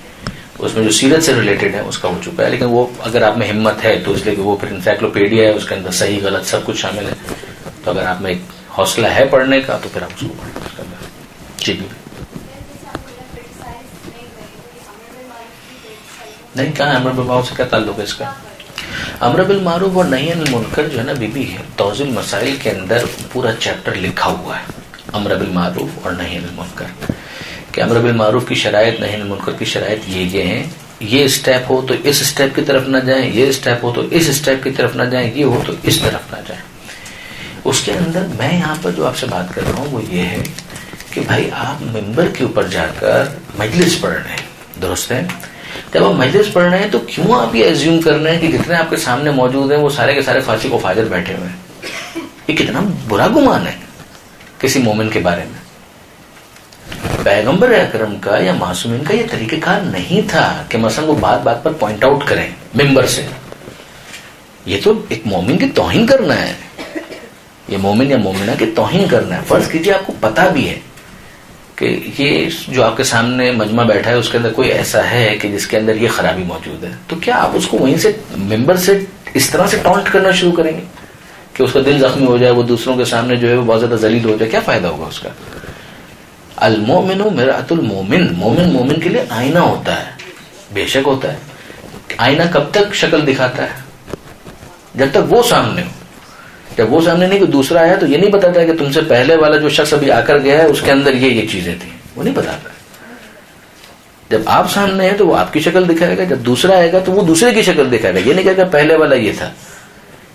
اس میں جو سیرت سے ریلیٹڈ ہے اس کا ہو چکا ہے. لیکن وہ اگر آپ میں ہمت ہے تو اس لیے کہ وہ پھر انسائکلوپیڈیا ہے, اس کے اندر صحیح غلط سب کچھ شامل ہے. تو اگر آپ میں ایک حوصلہ ہے پڑھنے کا تو پھر آپ اس کو پڑھیں. جی نہیں, کہاں امر بالمعروف سے کیا تعلق ہے اس کا؟ امر بالمعروف اور نہی عن المنکر جو ہے نا ہے توضیح المسائل کے اندر پورا چیپٹر لکھا ہوا ہے, امر بالمعروف اور نہی عن المنکر, کہ امر بالمعروف کی شرائط, نہی عن المنکر کی شرائط یہ ہیں, یہ اسٹیپ ہو تو اس اسٹیپ کی طرف نہ جائیں, یہ اسٹیپ ہو تو اس اسٹیپ کی طرف نہ جائیں, یہ ہو تو اس طرف نہ جائیں. اس کے اندر میں یہاں پر جو آپ سے بات کر رہا ہوں وہ یہ ہے کہ بھائی آپ ممبر کے اوپر جا کر مجلس پڑھ رہے ہیں, درست ہے, جب آپ مجلس پڑھ رہے ہیں تو کیوں آپ یہ ایزیوم کر رہے ہیں کہ جتنے آپ کے سامنے موجود ہیں وہ سارے کے سارے فاسق و فاجر بیٹھے ہوئے ہیں؟ یہ کتنا برا گمان ہے کسی مومن کے بارے میں. پیغمبر اکرم کا یا معصومین کا یہ طریقہ کار نہیں تھا کہ مثلا وہ بات بات پر پوائنٹ آؤٹ کریں ممبر سے. یہ تو ایک مومن کی توہین کرنا ہے, یہ مومن یا مومنہ کی توہین کرنا ہے. فرض کیجئے آپ کو پتا بھی ہے کہ یہ جو آپ کے سامنے مجمع بیٹھا ہے اس کے اندر کوئی ایسا ہے کہ جس کے اندر یہ خرابی موجود ہے, تو کیا آپ اس کو وہیں سے ممبر سے اس طرح سے ٹونٹ کرنا شروع کریں گے کہ اس کا دل زخمی ہو جائے, وہ دوسروں کے سامنے جو ہے وہ بہت زیادہ ذلیل ہو جائے؟ کیا فائدہ ہوگا اس کا؟ المؤمن مرآۃ المؤمن, مومن مومن کے لیے آئینہ ہوتا ہے, بے شک ہوتا ہے. آئینہ کب تک شکل دکھاتا ہے؟ جب تک وہ سامنے ہو. جب وہ سامنے نہیں, کوئی دوسرا آیا تو یہ نہیں بتاتا ہے کہ تم سے پہلے والا جو شخص ابھی آ کر گیا ہے اس کے اندر یہ چیزیں تھیں, وہ نہیں بتاتا. جب آپ سامنے ہیں تو وہ آپ کی شکل دکھائے گا, جب دوسرا آئے گا تو وہ دوسرے کی شکل دکھائے گا, یہ نہیں کہے گا پہلے والا یہ تھا.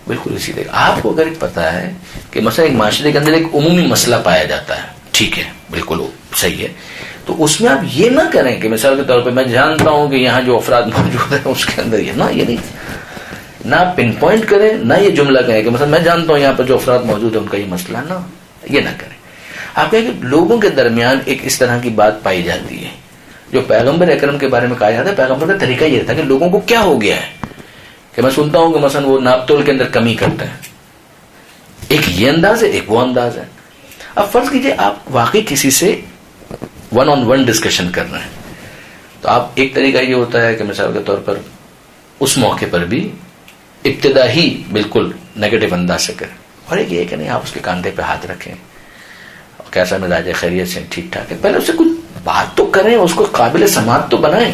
بالکل اسی طرح آپ کو اگر ایک پتا ہے کہ مثلا ایک معاشرے کے اندر ایک عمومی مسئلہ پایا جاتا ہے, ٹھیک ہے, بالکل صحیح ہے, تو اس میں آپ یہ نہ کریں کہ مثال کے طور پہ میں جانتا ہوں کہ یہاں جو افراد موجود ہیں اس کے اندر یہ نہیں, نہ پن پوائنٹ کریں, نہ یہ جملہ کہیں کہ مثلا میں جانتا ہوں یہاں پر جو افراد موجود ہیں ان کا یہ مسئلہ, نہ یہ نہ کریں. آپ کہیں کہ لوگوں کے درمیان ایک اس طرح کی بات پائی جاتی ہے جو پیغمبر اکرم کے بارے میں کہا جاتا ہے. پیغمبر کا طریقہ یہ تھا کہ لوگوں کو کیا ہو گیا ہے کہ میں سنتا ہوں کہ مثلا وہ ناپ تول کے اندر کمی کرتے ہیں, ایک یہ انداز ہے, ایک وہ انداز ہے. اب فرض کیجئے آپ واقعی کسی سے ون آن ون ڈسکشن کر رہے ہیں, تو آپ ایک طریقہ یہ ہوتا ہے کہ مثال کے طور پر اس موقع پر بھی ابتدا ہی بالکل نیگیٹو انداز سے کریں, اور ایک یہ کہ نہیں آپ اس کے کاندھے پہ ہاتھ رکھیں, کیسا مزاج ہے, خیریت سے, ٹھیک ٹھاک ہے, پہلے اس سے کچھ بات تو کریں, اس کو قابل سماعت تو بنائیں.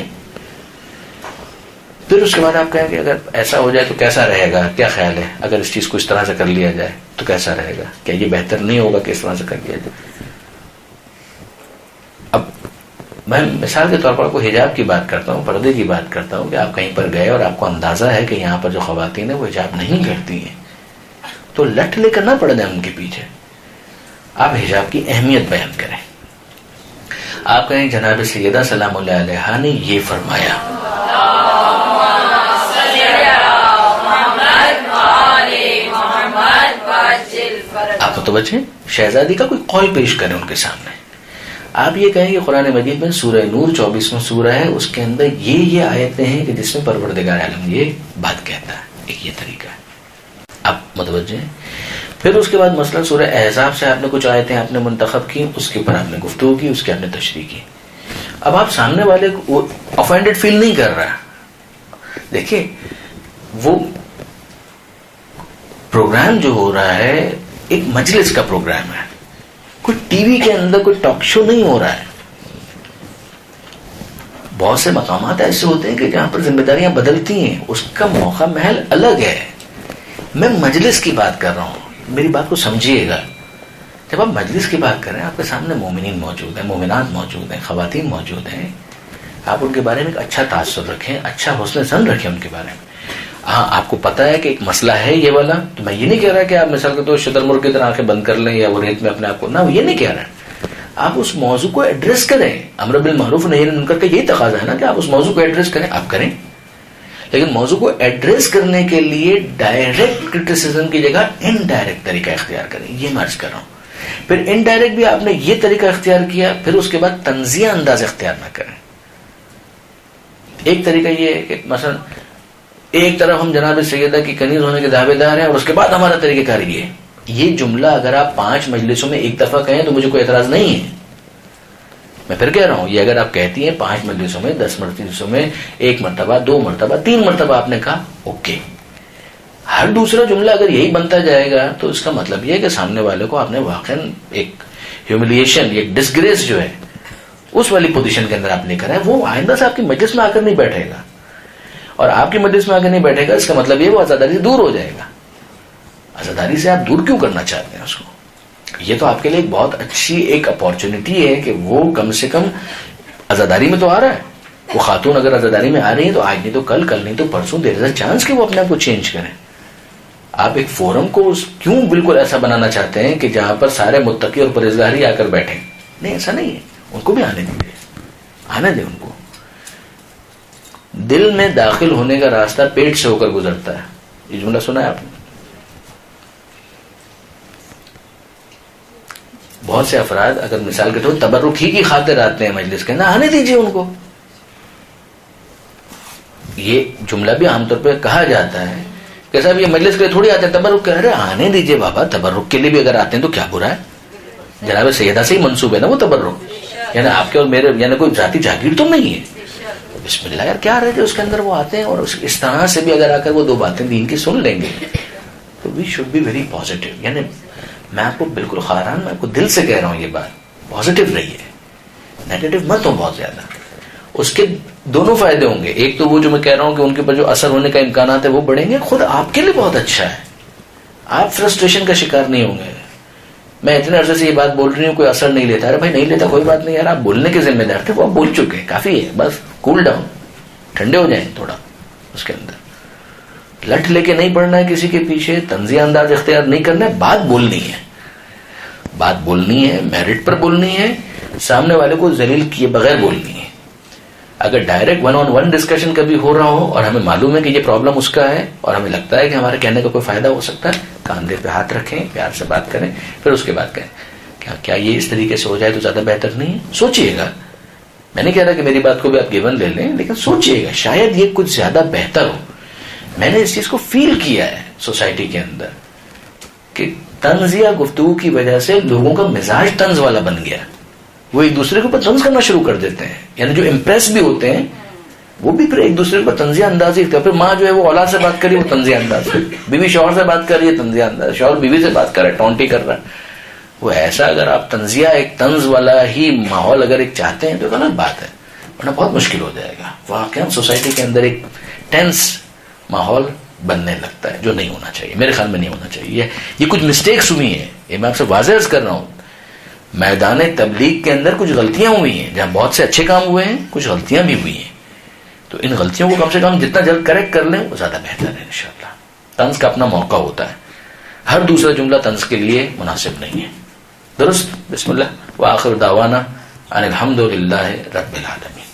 پھر اس کے بعد آپ کہیں کہ اگر ایسا ہو جائے تو کیسا رہے گا, کیا خیال ہے, اگر اس چیز کو اس طرح سے کر لیا جائے تو کیسا رہے گا, کیا یہ بہتر نہیں ہوگا کہ اس طرح سے کر لیا جائے. اب میں مثال کے طور پر آپ کو حجاب کی بات کرتا ہوں, پردے کی بات کرتا ہوں کہ آپ کہیں پر گئے اور آپ کو اندازہ ہے کہ یہاں پر جو خواتین ہیں وہ حجاب نہیں کرتی ہیں, تو لٹ لے کر نہ پڑ جائیں ان کے پیچھے, آپ حجاب کی اہمیت بیان کریں. آپ کہیں جناب سیدہ سلام اللہ علیہا نے یہ فرمایا, آپ متوجہ, شہزادی کا کوئی قول پیش کریں ان کے سامنے. آپ یہ کہیں کہ قرآن مجید میں سورہ نور 24واں سورہ ہے, اس کے اندر یہ آیتیں ہیں کہ جس میں پروردگار عالم یہ بات کہتا ہے, ایک یہ طریقہ ہے. آپ متوجہ ہیں. پھر اس کے بعد مثلا سورہ احزاب سے آپ نے کچھ آیتیں آپ نے منتخب کی, اس کے اوپر آپ نے گفتگو کی, اس کی آپ نے تشریح کی. اب آپ سامنے والے کو افینڈڈ فیل نہیں کر رہا. دیکھیں وہ پروگرام جو ہو رہا ہے ایک مجلس کا پروگرام ہے, کوئی ٹی وی کے اندر کوئی ٹاک شو نہیں ہو رہا ہے. بہت سے مقامات ایسے ہوتے ہیں کہ جہاں پر ذمہ داریاں بدلتی ہیں, اس کا موقع محل الگ ہے. میں مجلس کی بات کر رہا ہوں, میری بات کو سمجھیے گا. جب آپ مجلس کی بات کر رہے ہیں, آپ کے سامنے مومنین موجود ہیں, مومنات موجود ہیں, خواتین موجود ہیں, آپ ان کے بارے میں ایک اچھا تاثر رکھیں, اچھا حسن ظن رکھیں ان کے بارے میں. ہاں آپ کو پتا ہے کہ ایک مسئلہ ہے یہ والا, تو میں یہ نہیں کہہ رہا کہ آپ مثال کے تو شتر مرغ کی طرح آنکھیں بند کر لیں یا وہ ریت میں اپنے آپ کو, نہ یہ نہیں کہہ رہا. آپ اس موضوع کو ایڈریس کریں. امر بالمعروف نہی عن المنکر کا یہی تقاضا ہے نا کہ آپ اس موضوع کو ایڈریس کریں, آپ کریں. لیکن موضوع کو ایڈریس کرنے کے لیے ڈائریکٹ کرٹیسزم کی جگہ انڈائریکٹ طریقہ اختیار کریں, یہ میں عرض کر رہا ہوں. پھر انڈائریکٹ بھی آپ نے یہ طریقہ اختیار کیا, پھر اس کے بعد تنزیہ انداز اختیار نہ کریں. ایک طریقہ یہ ہے کہ مثلا ایک طرف ہم جناب سیدہ کی کنیز ہونے کے دعوے دار ہیں اور اس کے بعد ہمارا طریقہ کار یہ جملہ اگر آپ 5 مجلسوں میں ایک دفعہ کہیں تو مجھے کوئی اعتراض نہیں ہے. میں پھر کہہ رہا ہوں, یہ اگر آپ کہتی ہیں 5 مجلسوں میں, 10 مجلسوں میں 1 مرتبہ, 2 مرتبہ, 3 مرتبہ آپ نے کہا, اوکے. ہر دوسرا جملہ اگر یہی بنتا جائے گا تو اس کا مطلب یہ ہے کہ سامنے والے کو آپ نے واقعاً ایک ہیوملیشن, ایک ڈسگریس جو ہے اس والی پوزیشن کے اندر آپ لے کر آئے. وہ آئندہ سے آپ کی مجلس میں آ کر نہیں بیٹھے گا, اور آپ کی مجلس میں آ کر نہیں بیٹھے گا, اس کا مطلب یہ وہ عزاداری سے دور ہو جائے گا. عزاداری سے آپ دور کیوں کرنا چاہتے ہیں اس کو؟ یہ تو آپ کے لیے ایک بہت اچھی ایک اپارچونٹی ہے کہ وہ کم سے کم عزاداری میں تو آ رہا ہے. وہ خاتون اگر عزاداری میں آ رہی ہے تو آج نہیں تو کل نہیں تو پرسوں دیر از چانس کہ وہ اپنے آپ کو چینج کریں. آپ ایک فورم کو کیوں بالکل ایسا بنانا چاہتے ہیں کہ جہاں پر سارے متقی اور پرہیزگار آ کر بیٹھیں؟ نہیں, ایسا نہیں ہے. ان کو بھی آنے دیں ان کو. دل میں داخل ہونے کا راستہ پیٹ سے ہو کر گزرتا ہے. یہ جملہ سنا ہے آپ نے؟ بہت سے افراد اگر مثال کے طور تبرک ہی کی خاطر آتے ہیں مجلس کے اندر، آنے دیجیے ان کو. یہ جملہ بھی عام طور پہ کہا جاتا ہے کہ صاحب یہ مجلس کے لیے تھوڑی آتے ہیں تبرک کے. ارے آنے دیجیے بابا، تبرک کے لیے بھی اگر آتے ہیں تو کیا برا ہے؟ جناب سیدہ سے ہی منسوب ہے نا وہ تبرک، یعنی آپ کے اور میرے یعنی کوئی ذاتی جاگیر تو نہیں ہے. بسم اللہ یار، کیا رہے اس کے اندر وہ آتے ہیں اور اس طرح سے بھی اگر آ کر وہ 2 باتیں دین کی سن لیں گے تو we should be very positive. یعنی میں آپ کو بالکل خاران، میں آپ کو دل سے کہہ رہا ہوں یہ بات، پازیٹیو رہیے، نیگیٹو مت ہو بہت زیادہ. اس کے دونوں فائدے ہوں گے. ایک تو وہ جو میں کہہ رہا ہوں کہ ان کے اوپر جو اثر ہونے کا امکانات ہے وہ بڑھیں گے، خود آپ کے لیے بہت اچھا ہے، آپ فرسٹریشن کا شکار نہیں ہوں گے. میں اتنے عرصے سے یہ بات بول رہی ہوں، کوئی اثر نہیں لیتا. ارے بھائی نہیں لیتا کوئی بات نہیں یار، آپ بولنے کے ذمہ دار تھے، وہ آپ بول چکے، کافی ہے، بس کول ڈاؤن، ٹھنڈے ہو جائیں تھوڑا. اس کے اندر لٹ لے کے نہیں پڑنا ہے کسی کے پیچھے، طنزیہ انداز اختیار نہیں کرنا ہے، بات بولنی ہے، بات بولنی ہے، میرٹ پر بولنی ہے، سامنے والے کو ذلیل کیے بغیر بولنی ہے. اگر ڈائریکٹ 1-on-1 ڈسکشن کبھی ہو رہا ہو اور ہمیں معلوم ہے کہ یہ پرابلم اس کا ہے اور ہمیں لگتا ہے کہ ہمارے کہنے کا کوئی فائدہ ہو سکتا ہے، کاندھے پہ ہاتھ رکھیں، پیار سے بات کریں، پھر اس کے بعد کہیں کیا یہ اس طریقے سے ہو جائے تو زیادہ بہتر نہیں ہے. سوچئے گا، میں نہیں کہہ رہا کہ میری بات کو بھی آپ گیون لے لیں، لیکن سوچئے گا شاید یہ کچھ زیادہ بہتر ہو. میں نے اس چیز کو فیل کیا ہے سوسائٹی کے اندر کہ طنزیہ گفتگو کی وجہ سے لوگوں کا مزاج طنز والا بن گیا، وہ ایک دوسرے کے اوپر طنز کرنا شروع کر دیتے ہیں. یعنی جو امپریس بھی ہوتے ہیں وہ بھی پھر ایک دوسرے کے اوپر طنزیہ اندازی. پھر ماں جو ہے وہ اولاد سے بات کر رہی ہے وہ طنزیہ انداز، بیوی شوہر سے بات کر رہی ہے طنزیہ انداز، شوہر بیوی سے بات کر رہا ہے ٹونٹی کر رہا ہے. وہ ایسا اگر آپ طنزیہ ایک طنز والا ہی ماحول اگر ایک چاہتے ہیں تو غلط بات ہے، ورنہ بہت مشکل ہو جائے گا. واقعا سوسائٹی کے اندر ایک ٹینس ماحول بننے لگتا ہے جو نہیں ہونا چاہیے، میرے خیال میں نہیں ہونا چاہیے. یہ کچھ مسٹیکس ہوئی ہیں، یہ میں آپ سے واضح عرض کر رہا ہوں. میدان تبلیغ کے اندر کچھ غلطیاں ہوئی ہیں، جہاں بہت سے اچھے کام ہوئے ہیں کچھ غلطیاں بھی ہوئی ہیں. تو ان غلطیوں کو کم سے کم جتنا جلد کریکٹ کر لیں وہ زیادہ بہتر ہے انشاءاللہ. طنز کا اپنا موقع ہوتا ہے، ہر دوسرا جملہ طنز کے لیے مناسب نہیں ہے. درست. بسم اللہ وآخر دعوانا ان الحمد للہ رب العالمین.